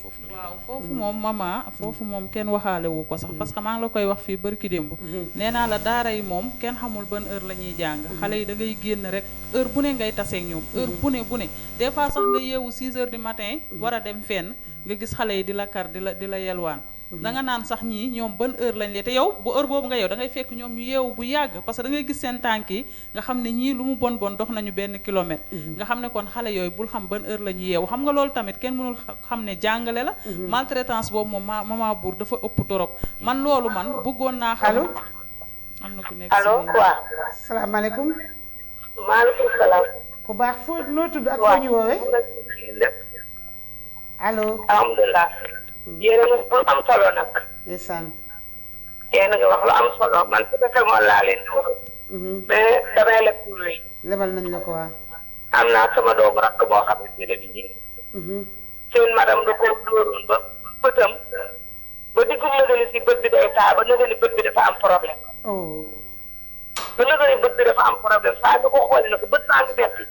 S3: foofu moom mama foofu moom kenn waxaale wu ko sax parce que maa ngi la koy wax fii barki démb nee naa la daara yi moom kenn xamul ban heure la ñuy jàng xale yi da ngay génn rek heure bu ne ngay taseeg ñoom heure bu ne des fois sax nga yeewu 6 heures du matin war a dem fenn nga gis xale yi di la kar di la yelwaan da nga naan sax ñii ñoom ban heure lañ lee te yow bu heure boobu nga yow da ngay fekk ñoom ñu yeewu bu yàgg parce que da ngay gis seen tànk yi nga xam ne ñii lu mu bon dox nañu benn kilomètre nga xam ne kon xale yooyu bul xam ban heure la ñu yeewu xam nga loolu tamit kenn mënul xam ne jàngale la maltraitance boobu moom maman Bour dafa ëpp torop man loolu man bëggoon naa xam
S2: allo
S3: am na ku nekk
S5: allo waaw
S2: salaamaaleykum
S5: maaleykum salaam
S2: ku baax foo noo tudd ak foo ñu woowee allo
S5: alhamdulilah yéen a ngi lu am solo nag
S2: ndeysaan
S5: yéen a ngi wax lu am solo man su fekkee moom laa leen di wax mais damay leb pour luy
S2: lebal nañ la ko waa
S5: am naa sama doomu rakk boo xam ne da di ji seen madame da ko dóoroon ba bëtam ba diggu nëgëni si bët bi day taa ba nëgëni bët bi dafa am problème
S2: oh
S5: ba nëgëni bët bi dafa am problème saa nga ko xoolee na ko bët saa ngi metti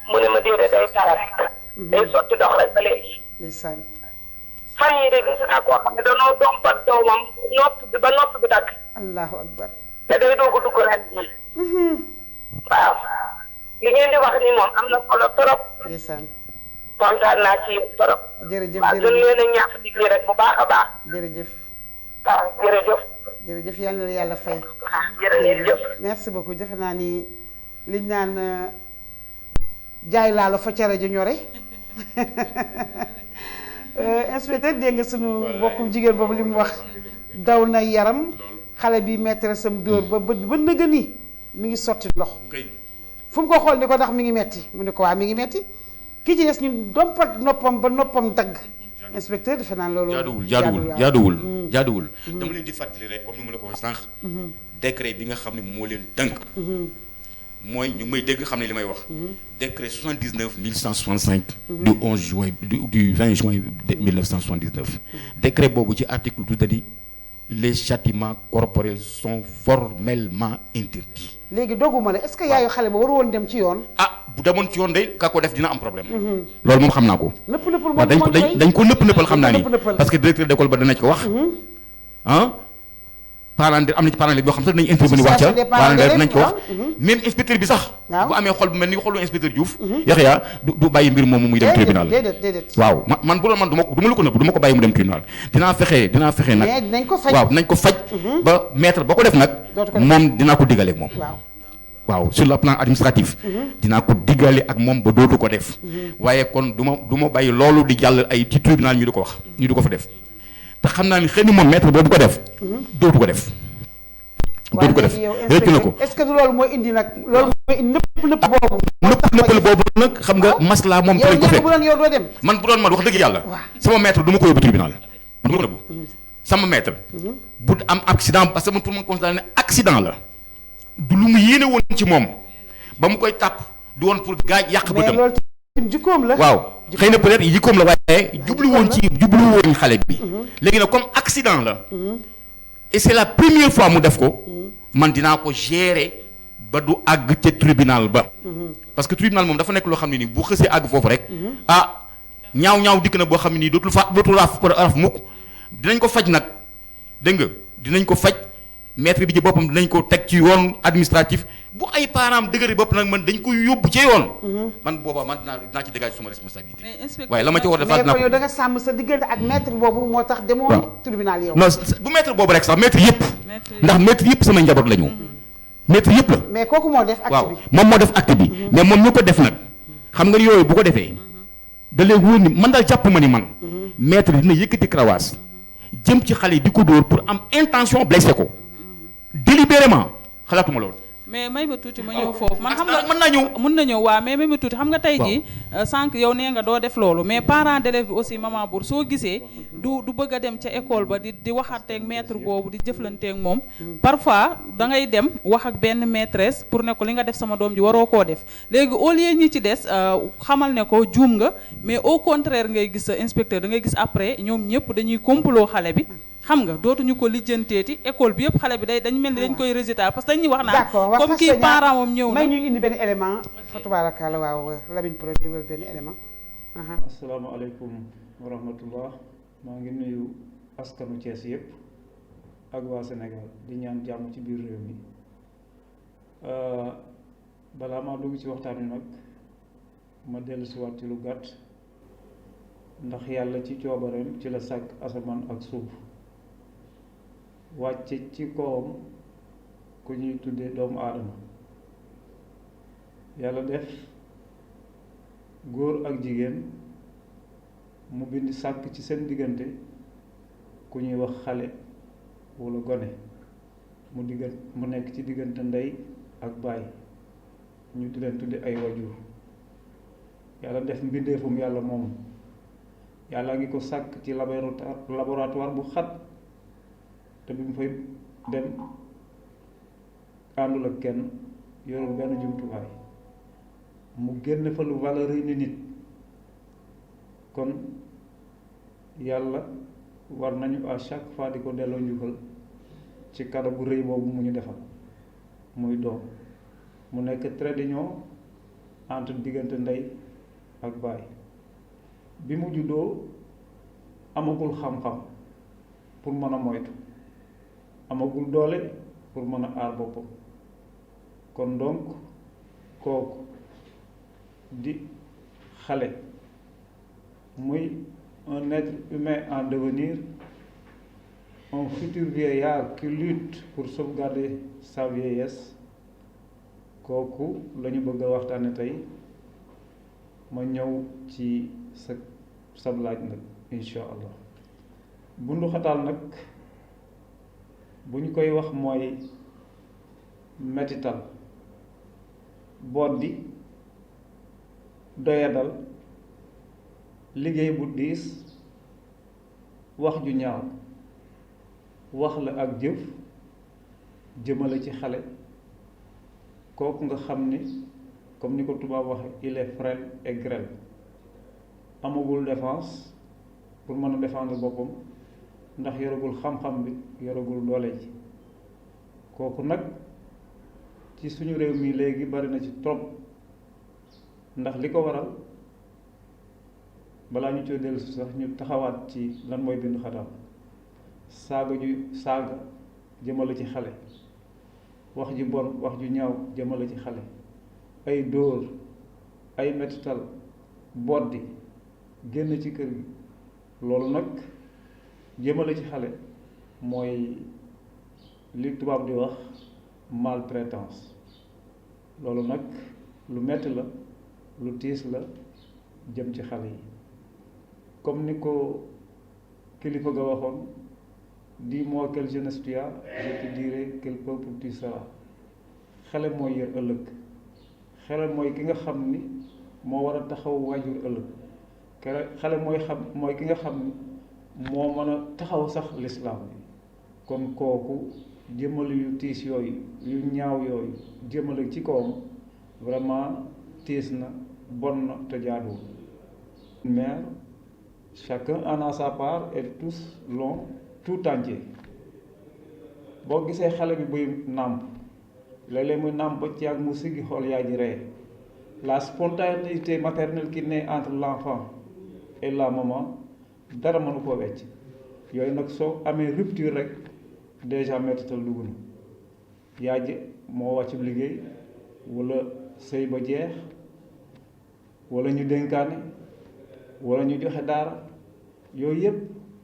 S5: mu ne ma déedéet day taa rek day sotti ndox rek ba léegi
S2: ndeysaan
S5: fan yii de gis naa koo xam ne danoo dompat doomam nopp bi ba nopp bi dagg
S2: allahu akbar
S5: te day doog a dugg ren jii waaw li ngeen di wax ni moom am na solo trop
S2: ndeysaan
S5: kontaan naa ci yéen trop
S2: jërëjëf
S5: waaw gën leen a ñaax liggéey rek bu baax a baax
S2: jërëjëf
S5: waaw jërëjëf
S2: jërëjëf yal na la yàlla fay
S5: waaw jërëjëf
S2: merci beaucoup defe naa ni liñ naan jaay laalo fa cere ju ñore inspecteur dégg nga sunu mbokkum jigéen boobu li mu wax daw na yaram xale bi maîtresse am dóor ba ba nëgë ni mi ngi sotti ndox fu mu ko xool ni ko ndax mi ngi metti mu ne ko waa mi ngi metti kii ci des ñu dompat noppam ba noppam dagg inspecteur defe naa loolu
S4: jaaduwul dama leen di fàttali rek comme ni ma la ko waxee sànq décret bi nga xam ne moo leen tënk mooy ñu may dégg xam ne li may wax décret 79 1165 du 11 juin du 20 juin 1979 décret boobu ci article 12 da di les châtiments corporels sont formellement interdits.
S2: léegi dogguma la est-ce que yaayu xale ba waru woon dem ci yoon
S4: bu demoon ci yoon day ka ko def dina am problème loolu moom xam naa ko
S2: nëpp nëppal
S4: waaw dañ ko nëpp xam naa ni parce que directeur d'école ba dana ci ko wax parents am na ci parents boo xam sax dinañ intervenir wax ca parents dinañ ko wax même inspecteur bi sax bu amee xol bu mel ni xolu inspecteur Diouf Yaxya du bàyyi mbir moomu muy dem tribunal
S2: déedéet
S4: waaw man bu doon man du ma la ko nëbb du ma ko bàyyi mu dem tribunal dinaa fexe nag waaw dinañ ko faj ba maître ba ko def nag moom dinaa ko diggale ak moom waaw sur le plan administratif dinaa ko diggale ak moom ba dootu ko def waaye kon du ma bàyyi loolu di jàll ay ci tribunal ñu di ko wax ñu di ko fa def te xam naa ni xëy na moom maître boobu ko def dootu ko def réccu na ko
S2: est-ce que loolu mooy indi nag loolu mooy indi nëpp
S4: boobu nag xam nga masla moom lañ ko fekk
S2: bu doon yow doo dem
S4: man bu doon man wax dëgg yàlla sama maître du ma ko yóbbu tribunal man du ma ko nëbbu sama maître bu am accident parce que man pour ma considérer ne accident la du lu mu yéene woon ci moom ba mu koy tàpp du woon pour gaaj yàq bëtam
S2: loolu jikkoom la
S4: waaw xëy na peut-être jikkoom la waaye jublu woon xale bi léegi nag comme accident la et c'est la première fois mu def ko man dinaa ko gérer ba du àgg ca tribunal ba parce que tribunal moom dafa nekk loo xam ne nii bu xësee àgg foofu rek ñaaw dikk na boo xam ne nii dootul raf mukk dinañ ko faj nag dégg nga dinañ ko faj maître bi ci boppam dinañ ko teg ci yoon administratif bu ay parents dëgëri bopp nag man dañ koy yóbbu ci yoon man boobaa man dinaa ci dégager suma responsabilité waaye la ma ci war a defaat
S2: mais yow da nga sàmm sa diggante ak maître boobu moo tax demoo tribunal yow
S4: non bu maître boobu rek sax maître yëpp ndax maître yëpp samay njaboot la ñu maître yëpp la
S2: mais kooku moo def acte bi
S4: moom moo def acte bi mais moom ñu ko def nag xam nga yooyu bu ko defee da lay wóor ni man daal jàpp ma ni man maître dina yëkkati karawaas jëm ci xale yi di ko dóor pour am intention blessé ko délibérément xalaatuma loolu
S3: mais may ma tuuti ma ñëw foofu man xam nga
S4: mën naa ñëw
S3: mën na ñëw waaw mais may ma tuuti xam nga tey jii sànq yow nee nga doo def loolu mais parent d'élève bi aussi maman Bour soo gisee du bëgg a dem ca école ba di waxateeg maître boobu di jëflanteeg moom parfois da ngay dem wax ak benn maîtresse pour ne ko li nga def sama doom ji waroo koo def léegi au lieu ñi ci des xamal ne ko juum nga mais au contraire ngay gis sa inspecteur da ngay gis après ñoom ñëpp dañuy complot xale bi xam nga dootuñu ko lijjanteeti école bi yëpp xale bi dañu mel ni dañ koy résultat parce que dañuy wax naa comme kii parent moom ñëw na
S2: may ñu indi benn élément fa tabaarakalla waaw Lamine Pro dugal benn élément
S6: asalaamaaleykum wa rahmatullah maa ngi nuyu askanu Thiès yëpp ak waa Sénégal di ñaan jàmm ci biir réew mi balaa maa dugg ci waxtaan wi nag ma dellu si waat ci lu gàtt ndax yàlla ci coobareem ci la sàkk asamaan ak suuf wàcce ci kawam ku ñuy tuddee doomu aadama yàlla def góor ak jigéen mu bind sàkk ci seen diggante ku ñuy wax xale walla gone mu nekk ci diggante ndey ak baay ñu di leen tudde ay wajur yàlla def mbindeefum yàlla moomu yàlla ngi ko sàkk ci laboratoire bu xat te bi mu fay dem àndul ak kenn yorul benn jumtuwaay mu génn fa lu valeur yi ni nit kon yàlla war nañu à chaque fois di ko delloo njukkal ci cadeau bu rëy boobu mu ñu defal muy doom mu nekk trait d'union entre diggante ndey ak baay bi mu juddoo amagul xam-xam pour mën a moytu amagul doole pour mën a aar boppam kon donc kooku di xale muy un être humain en devenir un futur vieillard qui lutte pour sauvegarder sa vieillesse kooku la ñu bëgg a waxtaane tey ma ñëw ci sa laaj nag incha allah bundu xataal nag bu ñu koy wax mooy mettital boot di doyadal liggéey bu diis wax ju ñaaw wax la ak jëf jëmale ci xale kooku nga xam ni comme ni ko tubaab waxe il est frêle et grêle amagul défense pour mën a défendre boppam ndax yoragul xam-xam bi yoragul doole ji kooku nag ci suñu réew mi léegi bari na ci trop ndax li ko waral balaa ñu coo dellu si sax ñu taxawaat ci lan mooy bindu xataal saaga jëmale ci xale wax ju bon wax ju ñaaw jëmale ci xale ay dóor ay mettital boddi génn ci kër gi loolu nag jëmale ci xale mooy li tubaab di wax maltraitance loolu nag lu metti la lu tiis la jëm ci xale yi comme ni ko kilifa ga waxoon dis-moi quelle jeunesse tu as, je te dirai quel peuple tu seras xale mooy yor ëllëg xale mooy ki nga xam ni moo war a taxaw waajur ëllëg xale mooy ki nga xam ni moo mën a taxaw sax lislaam bi kon kooku jëmale yu tiis yooyu yu ñaaw yooyu jëmale ci kawam vraiment tiis na bon na te jaaduwul mais chacun en a sa part et tous l'ont tout entier boo gisee xale bi buy nàmp léeg-léeg muy nàmp ba ci ak mu siggi xool yaay ji ree la spontanéité maternelle qui naît entre l'enfant et la maman dara mënu koo wecc yooyu nag soo amee rupture rek déjà mettital dugg na yaay ji moo wàccu liggéey wala sëy ba jeex wala ñu dénkaane wala ñu joxe daara yooyu yëpp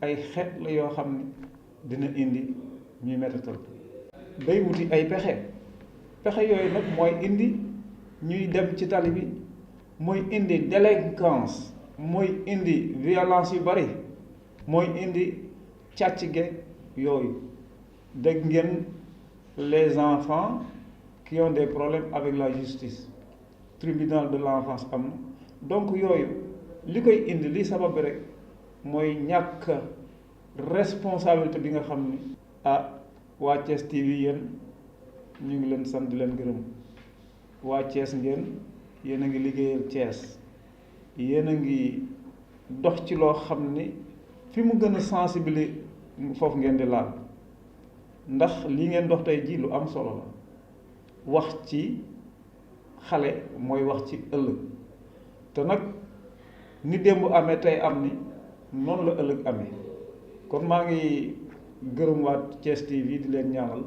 S6: ay xeet la yoo xam ne dina indi ñuy mettital day wuti ay pexe yooyu nag mooy indi ñuy dem ci tali bi mooy indi délinquance mooy indi violence yu bari mooy indi càcc ge yooyu dégg ngeen les enfants qui ont des problèmes avec la justice tribunal de l'enfance am na donc yooyu li koy indi li sabab bi rek mooy ñàkk responsabilité bi nga xam ni waa Thiès TV yéen ñu ngi leen sant di leen gërëm waa Thiès ngeen yéen a ngi liggéeyal Thiès yéen a ngi dox ci loo xam ni fi mu gën a sensibiliser foofu ngeen di laal ndax lii ngeen dox tey jii lu am solo la wax ci xale mooy wax ci ëllëg te nag ni démb amee tey am ni noonu la ëllëg amee kon maa ngi gërëm waa Thiès TV di leen ñaanal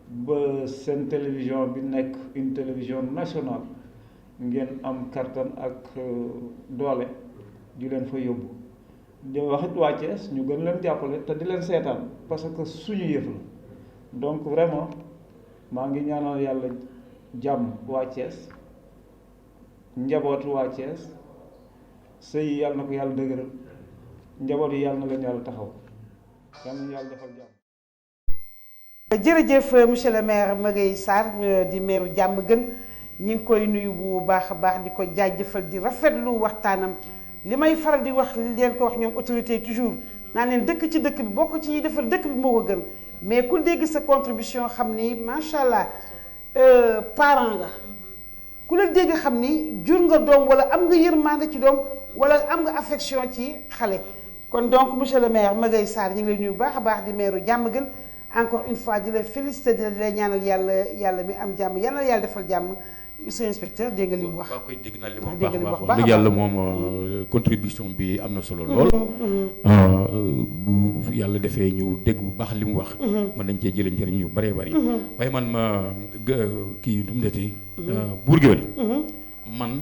S6: ba seen télévision bi nekk une télévision nationale ngeen am kattan ak doole di leen fa yóbbu di waxit waa Thiès ñu gën leen jàppale te di leen seetaan parce que suñu yëf la donc vraiment maa ngi ñaanal yàlla jàmm waa Thiès njabootu waa Thiès sëy yi yàlla na ko yàlla dëgëral njaboot yi yàlla na leen yàlla taxaw yàlla na yàlla defal jàmm.
S2: jërëjëf monsieur le maire Maguette Sarr di maire jàmm gën ñi ngi koy nuyu bu baax a baax di ko jaajëfal di rafetlu waxtaanam li may faral di wax li leen ko wax ñoom autorité toujours naa leen dëkk ci dëkk bi bokk ci ñuy defal dëkk bi moo ko gën mais ku dégg sa contribution xam ni macha allah parent nga ku la dégg xam ni jur nga doom wala am nga yërmande ci doom wala am nga affection ci xale kon donc monsieur le maire Maguette Sarr ñu ngi lay nuyu bu baax a baax di maire jàmm gën encore une fois di la félicité di la ñaanal yàlla mi am jàmm yàlla na yàlla defal jàmm monsieur inspecteur dégg nga li mu wax.
S4: waaw koy dégg naa li mu wax baax wax dëgg yàlla moom contribution bi am na solo lool. bu yàlla defee ñu dégg bu baax li mu wax. mën nañ cee jëlee njëriñ yu bëree bëri. waaye man ma kii nu mu detee. Bour Gueweul. man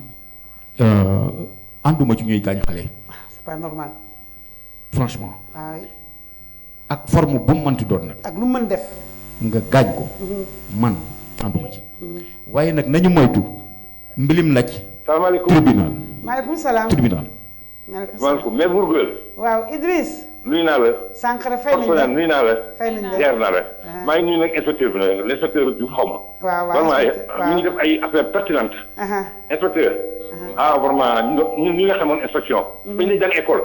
S4: ànduma ci ñuy gaañ xale.
S2: c'est pas normal.
S4: franchement.
S2: waaw.
S4: ak forme bu mu mënti doon nag.
S2: ak lu mën def.
S4: nga gaañ ko. man ànduma ci. waaye nag nañu moytu mbilim laj.
S7: salaamaaleykum
S4: tribunal.
S2: maaleykum salaam.
S4: tribunal.
S7: maaleykum mais Bour Gueweul.
S2: waaw Idriss.
S7: nuyu naa la.
S2: Sankara fay nañ la
S7: nuyu naa la.
S2: fay nañ la
S7: jaar naa la. maa ngi nuyu nag inspecteur bi nag l'inspecteur Diouf xaw ma.
S2: waaw
S7: vraiment ñu ngi def ay affaires pertinentes. inspecteur. vraiment ñi nga xamoon inspection. bañ lay jàng école.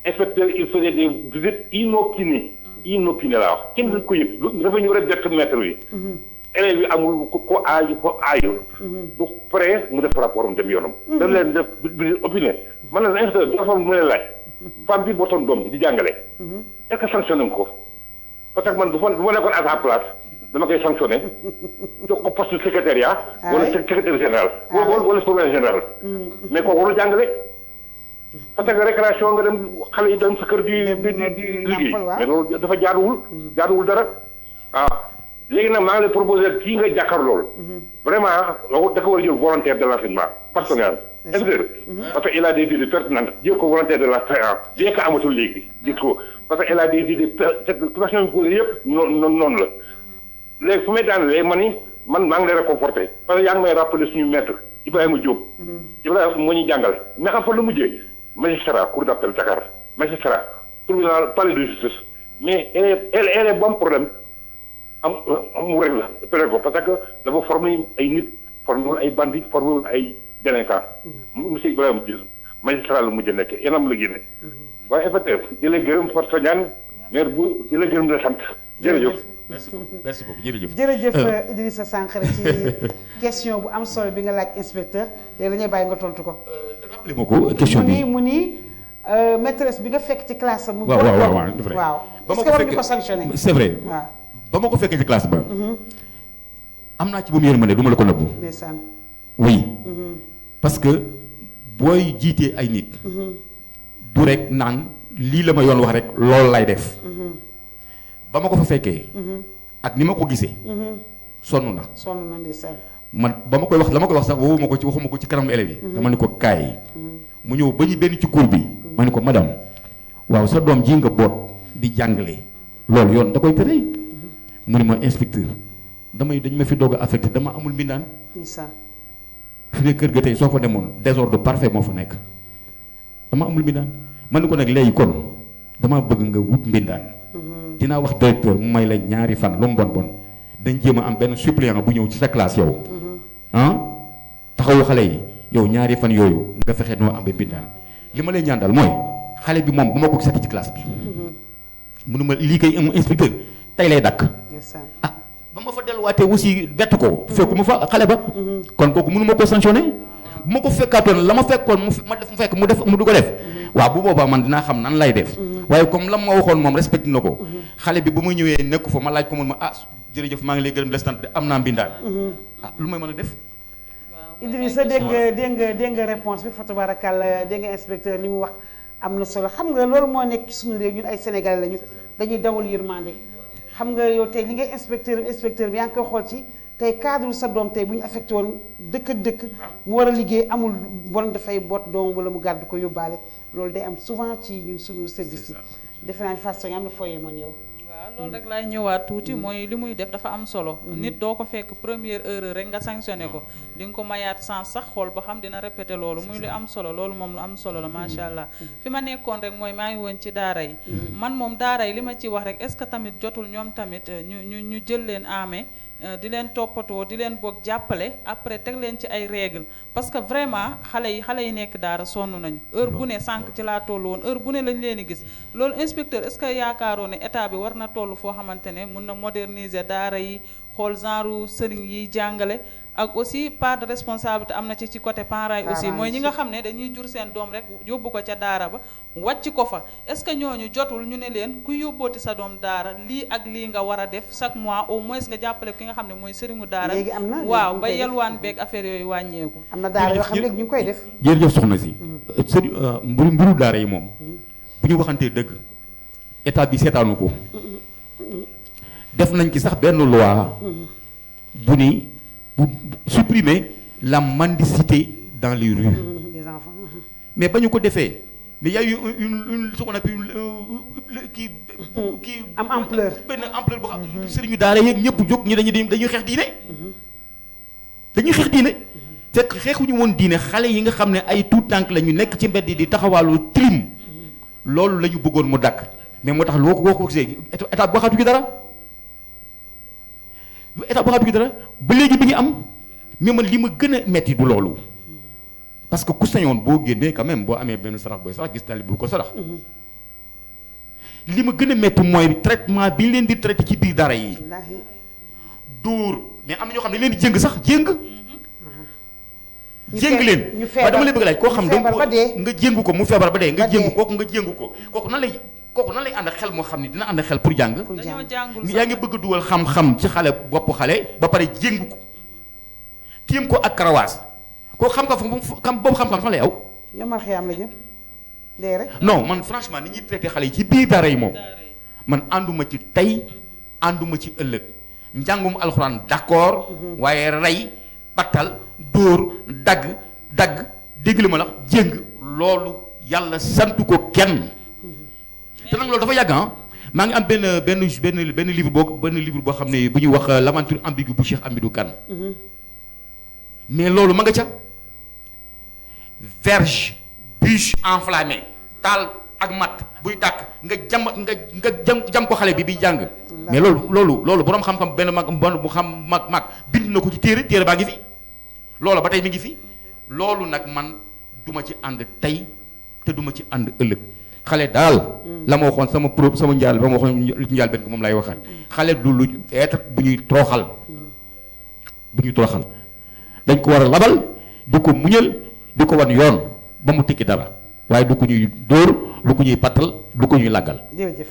S7: inspecteur il faisait des visites inopinées. inopinées laa wax kenn du ko yëg dafa ñëw rek bett maître yi. élèves yi amul ko aaju ko aayu. du prêt mu def rapport am dem yoonam. dañ leen def visite opinée man la inspecteur dafa mu leen laaj. femme bi bootoon doom bi di jàngale. est-ce que sanctionné nga ko parce que man bu ma nekkoon à sa place dama koy sanctionné jox ko poste secrétariat. wala secrétaire général. wala surveillant général. mais kooku warul jàngale. parce que récréation nga dem xale yi dem sa kër di liggéey. mais loolu dafa jaaduwul dara. léegi nag maa ngi lay proposé kii nga jàkkaar loolu. vraiment da ko war a jël volontaire de l'enseignement personnel. est-ce que parce que il a des idées pertinentes jël ko volontaire de l'enseignement bien que amatul léegi gis ko parce que il a des idées question yu posé yëpp noonu la léegi fu may daanalee man maa ngi lay réconforté parce que yaa ngi may rappelé suñu maître Ibrahima Diop. Ibrahima moo ñuy jàngal mais xam fa la mujjee magistrat cour d'appel Dakar magistrat tribunal palais de justice mais elle est bon problème mu rek la peut ko parce que dafa formé ay nit formé ay bandits formé ay délinquants monsieur Ibrahima Diop magistrat la mujj nekk yanam la génne waaye effectivement di la gërëm Fatou Sadiane maire bu di la gërëm la sant jërëjëf.
S4: merci beaucoup jërëjëf.
S2: jërëjëf Idrissa Sankara ci question bu am solo bi nga laaj inspecteur léegi dañuy bàyyi nga tontu ko.
S4: rappelé ma ko question bi
S2: mu ni maîtresse bi nga fekk ci classe am.
S4: waaw
S2: est-ce que war nga ko sanctionné.
S4: c'est vrai
S2: waaw.
S4: ba ma ko fekkee ci classe ba. am naa ci bu mu yërmande du ma la ko nëbbu.
S2: ndeysaan.
S4: oui. parce que booy jiitee ay nit. du rek naan lii la ma yoon wax rek loolu lay def. ba ma ko fa fekkee. ak ni ma ko gisee. sonn na.
S2: sonn na ndeysaan.
S4: man ba ma koy wax la ma koy wax sax waxuma ko ci kanamu élèves yi. dama ne ko kaay. mu ñëw ba ñu benn ci cours bi. ma ne ko madame waaw sa doom ji nga boot di jàngale loolu yoon da koy tere. mu ne ma inspecteur dañ ma fi doog a affecté dama amul mbindaan. fi ne kër ga tey soo fa demoon désordre parfait moo fa nekk dama amul mbindaan man ni ko nag léegi kon dama bëgg nga wut mbindaan. dinaa wax directeur mu may la ñaari fan lu mu bon dañ jéem a am benn suppléant bu ñëw ci sa classe yow ah taxawu xale yi yow ñaari fan yooyu nga fexe noo am ba mbindaan li ma lay ñaan daal mooy xale bi moom bu ma ko gisati ci classe bi mënuma lii koy inspecteur tey lay dakk ah ba ma fa delluwaatee aussi bett ko fekkuma fa xale ba kon kooku mënuma ko sanctionné bu ma ko fekkaatoon la ma fekkoon mu fekk mu def mu du ko def waaw bu boobaa man dinaa xam nan lay def waaye comme la ma waxoon moom respecté na ko xale bi bu ma ñëwee nekku fa ma laaj ko mun ma jërëjëf maa ngi lay gërëm des de am naa mbindaan lu may mën a def
S2: Idrissa dégg nga réponse bi fa tabarakallah dégg nga inspecteur li mu wax am na solo xam nga loolu moo nekk suñu réew ñun ay sénégalais lañu dañuy dawal yërmande xam nga yow tey li ngay inspecteur bi yaa ngi koy xool ci tey cadre sa doom tey bu ñu affecté woon dëkk ak dëkk mu war a liggéey amul bon dafay boot doom wala mu gàddu ko yóbbaale loolu day am souvent ci ñun suñu service yi defe naa ne façon am na fooyee moon yow
S3: waaw loolu rek laay ñëwaat tuuti mooy li muy def dafa am solo nit doo ko fekk première erreur rek nga sanctionné ko di nga ko mayaat sans sax xool ba xam dina répété loolu muy lu am solo loolu moom lu am solo la macha allah fi ma nekkoon rek mooy maa ngi woon ci daara yi man moom daara yi li ma ci wax rek est-ce que tamit jotul ñoom tamit ñu jël leen amee di leen toppatoo di leen boog jàppale après teg leen ci ay règles parce que vraiment xale yi nekk daara sonn nañu heure bu ne sànq ci laa toll woon heure bu ne lañ leen di gis loolu inspecteur est-ce que yaakaaroo ne état bi war na toll foo xamante ne mun na moderniser daara yi xool genre sëriñ yiy jàngale ak aussi part de responsabilité am na ci côté parents yi aussi mooy ñi nga xam ne dañuy jur seen doom rek yóbbu ko ca daara ba wàcc ko fa est-ce que ñooñu jotul ñu ne leen ku yóbbooti sa doom daara lii ak lii nga war a def chaque mois au moins nga jàppale ki nga xam ne mooy sëriñu daara waaw ba yelwaan beeg affaire yooyu wàññeeku
S2: am na daara yoo xam ne ñu ngi koy def
S4: jërëjëf soxna si sëriñ mbiru daara yi moom bu ñu waxantee dëgg état bi seetaanu ko def nañ ci sax benn loi bu ni bu supprimer la mendicité dans les rues
S2: des enfants
S4: mais ba ñu ko defee mais y a eu une ce qu'on appelle kii
S2: am ampleur
S4: benn ampleur boo xam sëriñu daara yeeg ñëpp jóg ñi dañuy xeex diine dañuy xeex diine fekk xeexuñu woon diine xale yi nga xam ne ay tout tànk la ñu nekk ci mbedd di taxawaalu trim loolu la ñu bëggoon mu dakk mais moo tax loo ko gisee état bu waxatu ci dara ba léegi bi ñu am mais man li ma gën a metti du loolu parce que ku sañoon boo génnee quand même boo amee benn sarax booy sarax gis tali bu ko sarax li ma gën a metti mooy traitement bi ñu leen di traité ci biir dara yi dóor mais am na ñoo xam ne leen di jéng sax jéng leen waaye dama lay bëgg laaj koo xam ne nga jéngu ko mu feebar ba dee nga jéngu ko kooku nan lay ànd ak xel moo xam ne dina ànd ak xel pour jàng yaa ngi bëgg a dugal xam-xam ci xale bopp xale ba pare jéngu ko tiim ko ak karawaas kooku xam nga boobu xam-xam fan lay aw
S2: yomal xiyam la jëm dee rek
S4: non man franchement ni ñuy traité xale yi ci biir dara yi moom man ànduma ci tey ànduma ci ëllëg njàngum alxuraan d'accord waaye rey battal dóor dagg dégg li ma la jéng loolu yàlla santu ko kenn te nag loolu dafa yàgg maa ngi am benn livre boo xam ne bu ñuy wax l'aventure ambiguë bu Cheikh Hamidou Kane mais loolu ma nga ca verge bûche enflammée taal ak mat buy tàkk nga jam ko xale bi jàng mais loolu boroom xam-xam benn mag bu xam mag bind na ko ci téere baa ngi fi loolu ba tey mi ngi fi loolu nag man duma ci ànd tey te duma ci ànd ëllëg xale daal la ma waxoon sama njaal ba ma waxoon njaal benn ko moom lay waxaat xale du lu être bu ñuy toroxal dañ ko war a labal di ko muñal di ko wan yoon ba mu tekki dara waaye du ko ñuy dóor du ko ñuy pattal du ko ñuy làggal
S2: jërëjëf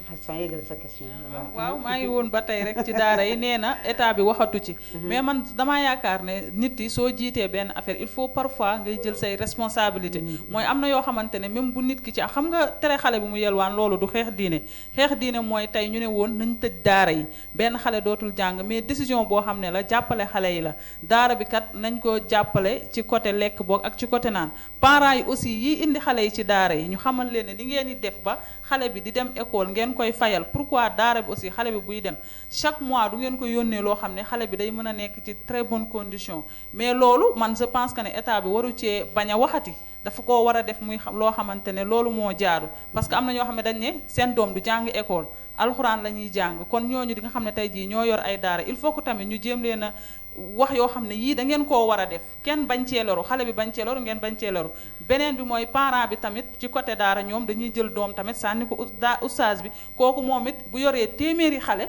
S2: Fatou yégal sa question
S3: waaw maa ngi woon ba tey rek ci daara yi nee na état bi waxatu ci mais man damaa yaakaar ne nit yi soo jiitee benn affaire il faut parfois ngay jël say responsabilité mooy am na yoo xamante ne même bu nit ki ci xam nga tere xale bi mu yelwaan loolu du xeex diine mooy tey ñu ne woon nañ tëj daara yi benn xale dootul jàng mais décision boo xam ne la jàppale xale yi la daara bi kat nañ ko jàppale ci côté lekk boog ak ci côté naan parents yi aussi yi indi xale yi ci daara yi ñu xamal leen ne ni ngeen di def ba xale bi di dem école école ngeen koy fayal pourquoi daara bi aussi xale bi buy dem chaque mois du ngeen ko yónnee loo xam ne xale bi day mën a nekk ci très bonne condition mais loolu man je pense que ne état bi waru cee bañ a waxati dafa koo war a def muy loo xamante ne loolu moo jaadu parce que am na ñoo xam ne dañ ne seen doom du jàng école alxuraan la ñuy jàng kon ñooñu di nga xam ne tey jii ñoo yor ay daara il faut que tamit ñu jéem leen a wax yoo xam ne yii da ngeen koo war a def kenn bañ cee loru xale bi bañ cee loru ngeen bañ cee loru beneen bi mooy parent bi tamit ci côté daara ñoom dañuy jël doom tamit sànni ko oustaz bi kooku moom it bu yoree téeméeri xale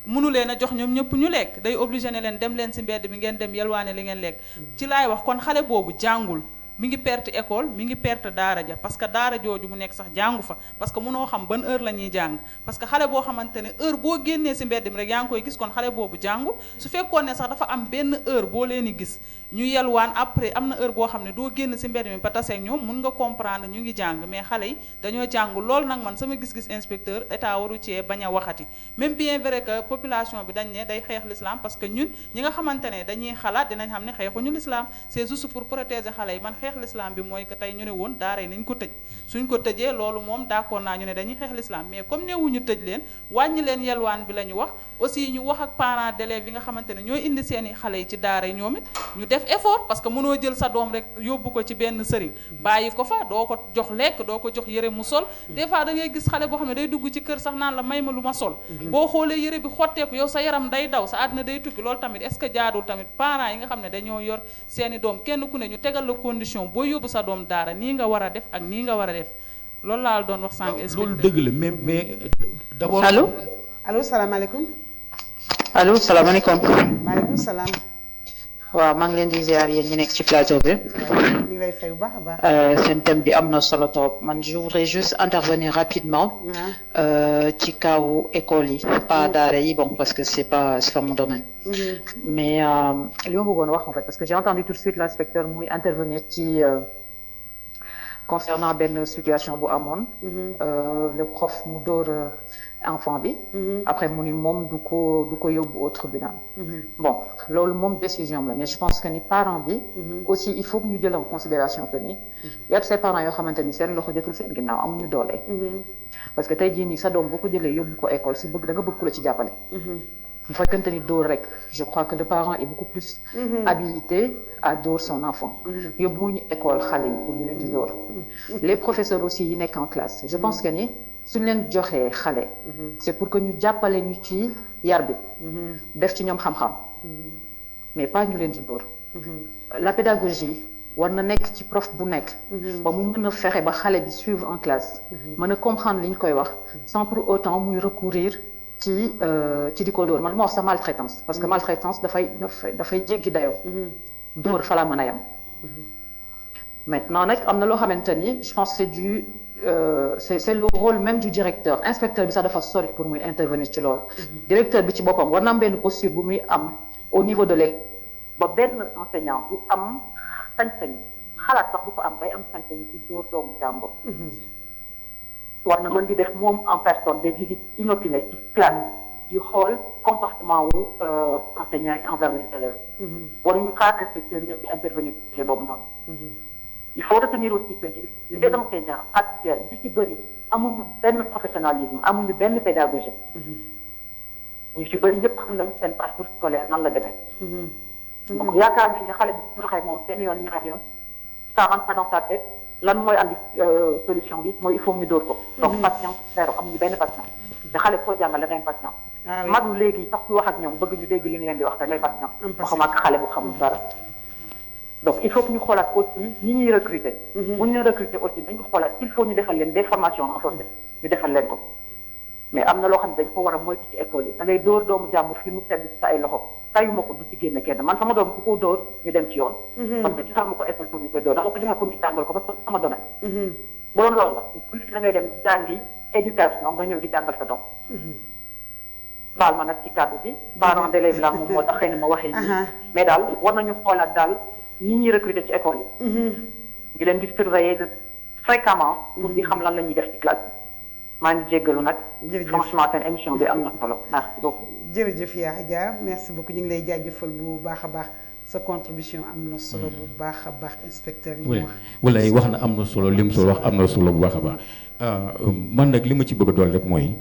S3: mënu leen a jox ñoom ñëpp ñu lekk day obligé ne leen dem leen si mbedd bi ngeen dem yelwaane li ngeen lekk ci laay wax kon xale boobu jàngul mi ngi perte école mi ngi perte daara ja parce que daara jooju mu nekk sax jàngu fa parce que mënoo xam ban heure la ñuy jàng parce que xale boo xamante ne heure boo génnee si mbedd mi rek yaa ngi koy gis kon xale boobu jàngul su fekkoon ne sax dafa am benn heure boo leen di gis ñu yelwaan après am na heure boo xam ne doo génn si mbedd mi ba taseeg ñoom mun nga comprendre ñu ngi jàng mais xale yi dañoo jàngul loolu nag man sama gis-gis inspecteur état waru cee bañ a waxati même bien vrai que population bi dañ ne day xeex l'islam parce que ñun ñi nga xamante ne dañuy xalaat dinañ xam ne xeexuñu l'islam c'est juste pour protéger xale yi man xeex l'islam bi mooy que tey ñu ne woon daara yi nañ ko tëj suñ ko tëjee loolu moom d'accord naa ñu ne dañuy xeex l'islam mais comme neewuñu tëj leen wàññi leen yelwaan bi la ñu wax aussi ñu wax ak parents d'élèves yi nga xamante ne ñooy indi seeni xale yi ci daara yi ñoom it ñu def effort parce que mënoo jël sa doom rek yóbbu ko ci benn sëriñ bàyyi ko fa doo ko jox lekk doo ko jox yëre mu sol des fois da ngay gis xale boo xam ne day dugg ci kër sax naan la may ma lu ma sol boo xoolee yëre bi xotteeku yow sa yaram day daw sa àddina day tukki loolu tamit est-ce que jaadul tamit parents yi nga xam ne dañoo yor seeni doom kenn ku ne ñu tegal la condition boo yóbbu sa doom daara nii nga war a def ak nii nga war a def loolu laa doon wax sànq
S4: loolu dëgg la mais d'abord
S2: allo salaamaaleykum
S8: allo salaamaaleykum.
S2: maaleykum salaam.
S8: waaw maa ngi leen di ziar yéen ñi nekk ci plateau bi.
S2: ñu ngi lay fay bu baax a baax.
S8: seen thème bi am na solo trop man je voudrais juste intervenir rapidement. ci kaw école yi. pas daara yi bon parce que c'est pas mon domaine. mais li ma bëggoon wax en fait parce que j'ai entendu tout de suite l'inspecteur muy intervenir ci concernant benn situation bu amoon. le prof mu dóor enfant bi. après mu ni moom du ko yóbbu au tribunal. bon loolu moom décision la mais je pense que ni parent bi. aussi il faut que ñu jël en considération que ni. y a ces parents yoo xamante ni seen loxo jotul seen ginnaaw amuñu doole. parce que tey jii nii sa doom boo ko jëlee yóbbu ko école si bëgg da nga bëgg ku la ci jàppale. bu fekkente ni dóor rek je crois que le parent est beaucoup plus habilité à dóor son enfant. yóbbuwuñu école xale yi pour ñu leen di dóor. les professeurs aussi yi nekk en classe je pense que ni. suñ leen joxee xale c'est pour que ñu jàppale ñu ci yar bi def ci ñoom xam-xam mais pas ñu leen di dóor la pédagogie war na nekk ci prof bu nekk ba mu mën a fexe ba xale bi suivre en classe mën a comprendre li ñu koy wax sans pour autant muy recourir ci di ko dóor man moo wax sa maltraitance parce que maltraitance dafay jéggi dayoo dóor fa la mën a yam maintenant nag am na loo xamante ni je pense que c'est le rôle même du directeur inspecteur bi sax dafa sori pour muy intervenir ci loolu directeur bi ci boppam war na am benn posture bu muy am au niveau de l'école ba benn enseignant bu am sañ-sañ xalaat sax bu ko am bay am sañ-sañ ci dóor doomu jàmbur war na mën di def moom en personne des visites inopinées ci classe di xool comportement wu enseignants yi envers les élèves waruñu xaar inspecteur ñëw di intervenir ci boobu noonu il faut retenir aussi que les enseignants actuels yu ci bëri amuñu benn professionnalisme amuñu benn pédagogie ñu ci bëri ñëpp xam nañu seen parcours scolaire nan la demee donc yaakaar nañu ne xale bi su waxee moom benn yoon ñaar yoon ça rentre pas dans sa tête lan mooy andi solution bi mooy il faut ñu dóor ko donc patience zéro amuñu benn patience te xale koo jàngal da ngay patient madu léegi sax ku wax ak ñoom bëgg ñu dégg li ñu leen di wax da ngay patient waxuma ak xale bu xamul dara donc il faut que ñu xoolaat aussi ñi ñuy recruter. bu ñu recruter aussi dañu xoolaat il faut ñu defal leen des formations renforcées ñu defal leen ko mais am na loo xam ne dañ ko war a moytu ci école yi da ngay dóor doomu jàmbur fi mu tedd sa ay loxo tayuma ko du ci génn kenn man sama doom ku ko dóor ñu dem ci yoon. parce que ci sax ma ko école pour ñu koy dóor dama ko joxe pour ñu jàngal ko parce que sama domaine. bu doon loolu la plus da ngay dem jàngi éducation nga ñëw di jàngal sa doom. baal ma nag ci kàddu bi parents d'élèves la moom moo tax xëy na ma waxee nii mais daal war nañu xoolaat daal ñi ñuy recruter ci école yi. ñu leen di surveiller fréquemment. pour di xam lan la ñuy def ci classe bi. maa ngi jéggalu nag.
S2: jërëjëf
S8: franchement seen émission bi am na solo merci beaucoup.
S2: jërëjëf yaa Adja merci beaucoup ñu ngi lay jaajëfal bu baax a baax sa contribution am na solo bu baax a baax inspecteur li mu wax.
S4: wala wax na am na solo lim solo wax am na solo bu baax a baax man nag li ma ci bëgg a dool rek mooy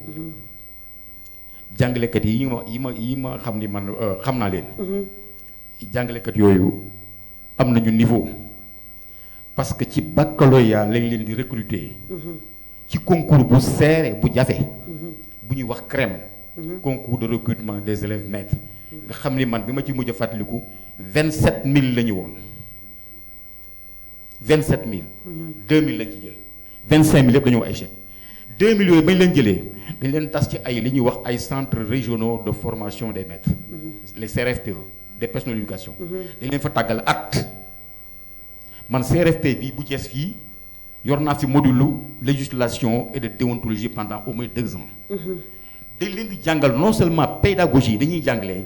S4: jàngalekat yi ma xam ni man xam naa leen. jàngalekat yooyu am nañu niveau parce que ci baccalauréat lañ leen di recruter. ci concours bu serré bu jafe. bu ñuy wax CREM. concours de recrutement des élèves maîtres. nga xam ni man bi ma ci mujj a fàttaliku 27000 la ñu woon 27000. 2000 lañ ci jël 25000 yëpp dañoo ay chèques 2000 yooyu bañ leen jëlee dañ leen tas ci ay li ñuy wax ay centres régionaux de formation des maîtres. les CRFPE des personnels d'éducation. dañ leen fa tàggal at. man CRFP bi bu Thiès fii yor naa fi module législation et de déontologie pendant au moins 2 ans. dañ leen di jàngal non seulement pédagogie dañuy jàngalee.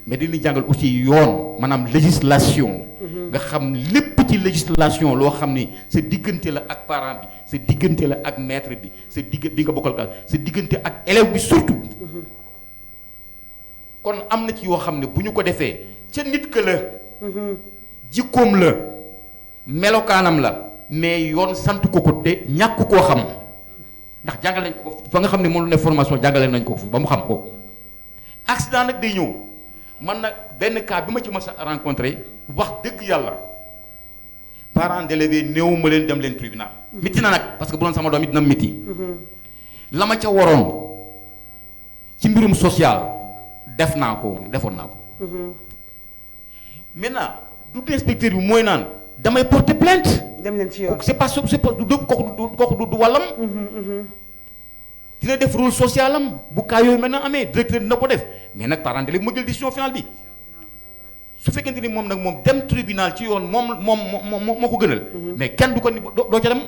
S4: mais dañuy jàngal aussi yoon maanaam législation. nga xam lépp ci législation loo xam ni sa diggante la ak parent bi sa diggante la ak maître bi sa bi nga bokkal ka sa diggante ak élève bi surtout. kon am na ci yoo xam ne bu ñu ko defee ca nit ka la. jikkoom la melokaanam la mais yoon sant ko ko te ñàkk koo xam ndax jàngal nañ ko fa nga xam ne moom la ne formation jàngale nañ ko ba mu xam ko. accident nag day ñëw man nag benn cas bi ma ci mës a rencontré wax dëgg yàlla parents d'élèves néew ma leen dem leen tribunal. miti na nag parce que bu doon sama doom it dina miti. la ma ca waroon ci mbirum social defoon naa ko. maintenant du inspecteur bi mooy naan damay porter plainte.
S2: dem leen ci yoon
S4: c'est pas kooku du wàllam. dina def rôle social am bu cas yooyu maintenant amee directeur dina ko def mais nag parent d'élève ma jël décision finale bi su fekkente ni moom nag moom dem tribunal ci yoon moom moo ko gënal. mais kenn du ko ni doo ca dem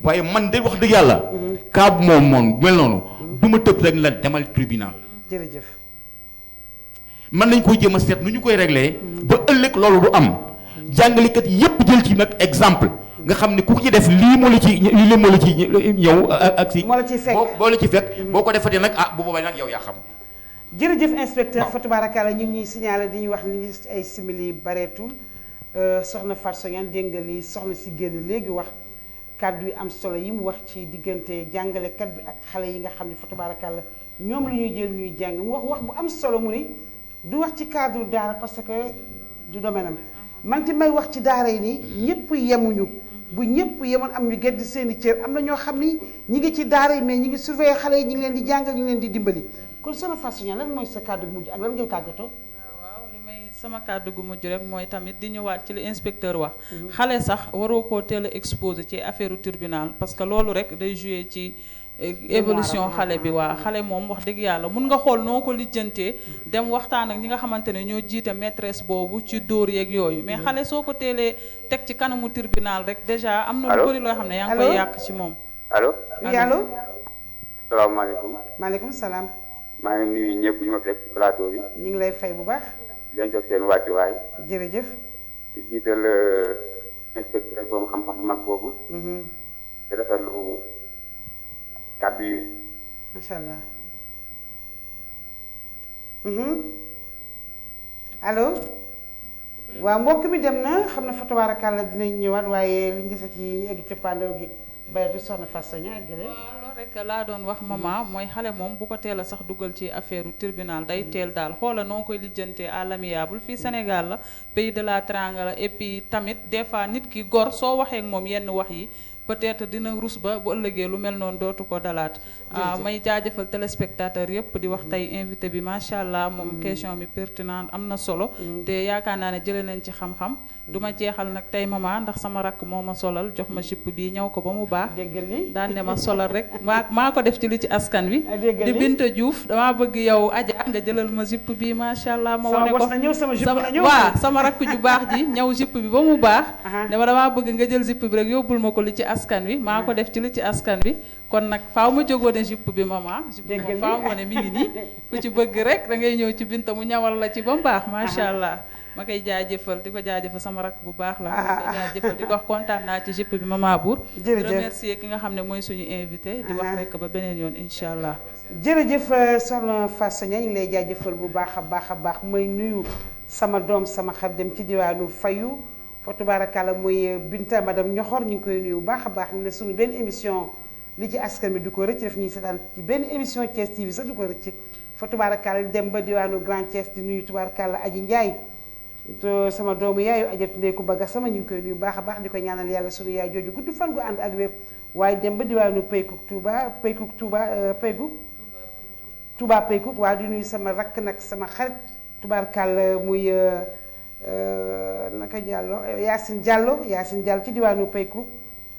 S4: waaye man de wax dëgg yàlla. cas bu moom mel noonu. du ma tëb rek la demal tribunal.
S2: jërëjëf.
S4: mën nañ koy jéem a seet nu ñu koy réglé. ba ëllëg loolu du am. jàngalekat yépp jël ci nag exemple. nga xam ne ku ci def lii moo la ci ñëw ak si.
S2: moo la ciy fekk
S4: boo la ci fekk. boo ko defatee nag bu boobaa nag yow yaa xam.
S2: jërëjëf inspecteur fa tabaarakalla ñu ngi ñuy signalé di ñu wax ni ay simili bareetul soxna Fatou Sognane dégg nga li soxna si génn léegi wax kàddu yi am solo yi mu wax ci diggante jàngalekat bi ak xale yi nga xam ne fa tabaarakalla ñoom la ñuy jël ñuy jàng mu wax bu am solo mu ni du wax ci cadre daara parce que du domaine am man ti may wax ci daara yi nii ñëpp yemuñu. bu ñëpp yemoon am ñu gedd seeni cër am na ñoo xam ni ñi ngi ci daara yi mais ñi ngi surveiller xale yi ñi ngi leen di jàngal ñi ngi leen di dimbali kon sama façon lan mooy sa kàddu gu mujj ak lan ngay tàggatoo.
S3: waaw li may sama kàddu gu mujj rek mooy tamit di ñëwaat ci li inspecteur wax. xale sax waroo koo teel a exposé ci affaire tribunal parce que loolu rek day joué ci. évolution xale bi waa xale moom wax dëgg yàlla mun nga xool noo ko lijjantee dem waxtaan ak ñi nga xamante ne ñoo jiite maîtresse boobu ci dóor yeeg yooyu mais xale soo ko teelee teg ci kanamu tribunal rek déjà am na lu bëri loo xam ne yaa ngi koy yàq ci moom.
S9: allo
S2: oui allo.
S9: salaamaaleykum.
S2: maaleykum salaam.
S9: maa ngi nuyu ñëpp ñu ma fekk ci plateau bi.
S2: ñu ngi lay fay bu baax.
S9: di leen jox seen wàccuwaay.
S2: jërëjëf.
S9: di jiital inspecteur boobu xam-xam mag boobu. di rafetlu kàddu yi.
S2: macha allah. allo. waaw mbokk mi dem na xam na fa tabaarakàlla dinañ ñëwaat waaye liñ gisati ñu egg ca pandaw gi bayatu soxna Fatou Sognane eggale.
S3: waaw loolu rek laa doon wax maman mooy xale moom bu ko teel a sax dugal ci affaire tribunal day teel daal xoola noo koy lijjantee à l'amiable fii Sénégal la pays de la Teranga la et puis tamit des fois nit ki gor soo waxee ak moom yenn wax yi. peut-être dina rus ba bu ëllëgee lu mel noonu dootu ko dalaat. may jaajëfal téléspectateur yëpp di wax tey invité bi macha allah moom question bi pertinente am na solo. te yaakaar naa ne jëlee nañ ci xam-xam. du ma jeexal nag tey maman ndax sama rakk moo ma solal jox ma jupe bi ñëw ko ba mu baax. daan ne ma solal rek maa ko def ci li ci askan wi. di Binta Diouf damaa bëgg yow Adja nga jëlal ma jupe bi macha allah. ma wane ko sama rakk ju baax ji ñëw jupe bi ba mu baax. ne ma damaa bëgg nga jël jupe bi rek yóbbul ma ko li ci askan wi maa ko def ci li ci askan wi kon nag faaw ma jógoo ne jupe bi maman jupe moom faaw ma ne mi ngi nii ku ci bëgg rek da ngay ñëw ci Binta mu ñawal la ci ba mu baax macha allah ma koy jaajëfal di ko jaajëfal sama rak bu baax la ma koy jaajëfal di ko wax kontaan naa ci jupe bi maman Bour di remercier ki nga xam ne mooy suñu invité di wax rek ba beneen yoon incha allah
S2: jërëjëf soxna Fatou Sognane ñu ngi lay jaajëfal bu baax a baax may nuyu sama doom sama xar dem ci diwaanu Fayu fa tubaarakàlla muy Binta madame Ñoxor ñu ngi koy nuyu bu baax a baax ne suñu benn émission li ci askan bi du ko rëcc def ñuy seetaan ci benn émission Thiès TV sax du ko rëcc fa tubaarakàlla dem ba diwaanu Grand Thiès di nuyu tubaarakàlla Aji Njaay sama doomu yaayu ajatu ndey ku bëgg sama ñu ngi koy nuyu baax a baax di ko ñaanal yàlla suñu yaay jooju gudd fan gu ànd ak wér waaye dem ba diwaanu Peykuk Touba Peykuk waaye di nuyu sama rakk nag sama xarit tubaarakàlla muy naka Yacine Diallo ci diwaanu Peykuk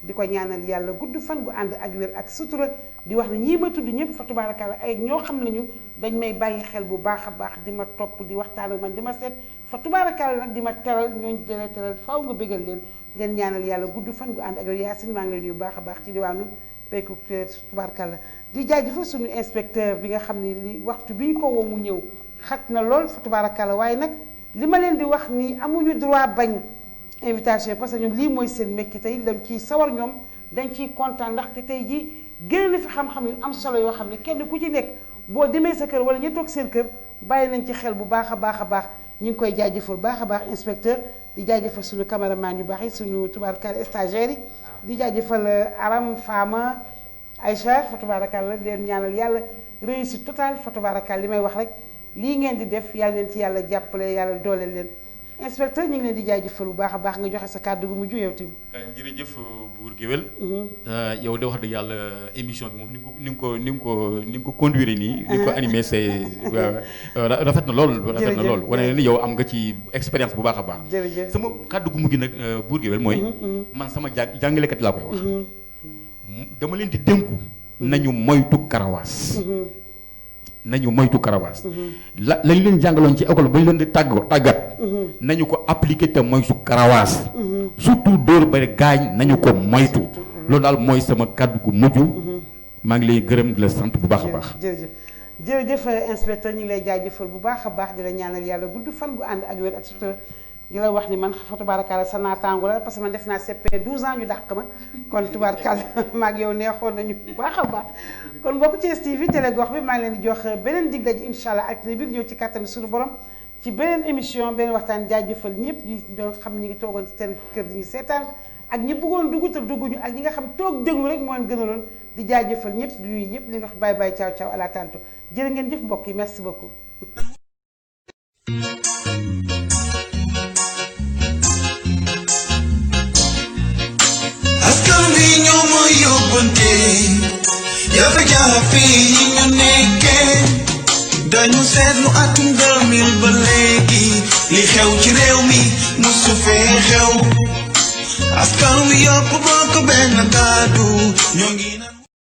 S2: di ko ñaanal yàlla gudd fan gu ànd ak wér ak sutura di wax ne ñii ma tudd ñëpp fa tubaarakàlla ay ñoo xam nañu dañ may bàyyi xel bu baax a baax di ma topp di waxtaan ak man di ma seet fa tubaarakàlla nag di ma teral ñooñu dina teral faaw nga bégal leen ñaanal yàlla gudd fan gu ànd ak wér Yacine maa ngi lay nuyu bu baax a baax ci diwaanu Peykuk tubaarakàlla di jaajëfal suñu inspecteur bi nga xam ne li waxtu bi ñu ko woo mu ñëw xat na lool fa tubaarakàlla waaye nag li ma leen di wax nii amuñu droit bañ invitation parce que ñoom lii mooy seen métier tey dañ ciy sawar ñoom dañ ciy kontaan ndaxte tey jii génn na fi xam-xam yu am solo yoo xam ne kenn ku ci nekk boo demee sa kër wala ñu toog seen kër bàyyi nañ ci xel bu baax a baax a baax ñu ngi koy jaajëfal baax a baax inspecteur di jaajëfal suñu caméraman yu baax yi suñu tubaarkalla stagiaire yi di jaajëfal Aram Fama Aïcha fa tubaarakàlla leen ñaanal yàlla réussite totale fa tubaarakàlla li may wax rek lii ngeen di def yàlla leen ci yàlla jàppale yàlla dooleel leen inspecteur ñu ngi leen di jaajëfal bu baax a baax nga joxe sa kàddu gu mujj yow tamit.
S4: jërëjëf Buur Géwél. yow de wax dëgg yàlla émission bi moom ni nga ko conduire nii. ni nga ko animé c'est rafet na lool. rafet na lool wane ni yow am nga ci expérience bu baax a baax.
S2: jërëjëf
S4: sama kàddu gu mujj nag Buur Géwél mooy. man sama jàngalekat laa koy wax. dama leen di dénku. nañu moytu karawaas. nañu moytu karawaas. lañ leen jàngaloon ci école ba ñu leen di tàggat. nañu ko appliquer te moytu karawaas. surtout dóor ba gaañ nañu ko moytu. loolu daal mooy sama kàddu gu mujj. maa ngi lay gërëm di la sant bu baax a baax.
S2: jërëjëf inspecteur ñu ngi lay jaajëfal bu baax a baax di la ñaanal yàlla gudd fan gu ànd ak wér ak sutura di la wax ni man fa tubaarkàlla sa naataango la parce que man def naa CP 12 ans ñu dàq ma kon tubaarkàlla maa ngi yow neexoon nañu bu baax a baax kon mbokku Thiès TV télé gox bi maa ngi leen di jox beneen dig daje incha allah altine bi ñëw ci kàttan suñu borom ci beneen émission beneen waxtaan jaajëfal ñëpp ñi doon xam ñi ngi toogoon ci seen kër di ñu seetaan ak ñi bëggoon dugg te dugguñu ak ñi nga xam toog déglu rek moo leen gënaloon di jaajëfal ñëpp di nuyu ñëpp li nga wax bye bye ciao ciao à la tantôt jërë ngeen jëf mbokk yi merci beaucoup.
S1: askan wi ñoo ma yóbbante jafe-jafe yi ñu nekkee dañu seetlu atum 2000 ba léegi li xew ci réew mi musu fee xew askan wi yokk bokk benn kàddu ñoo ngi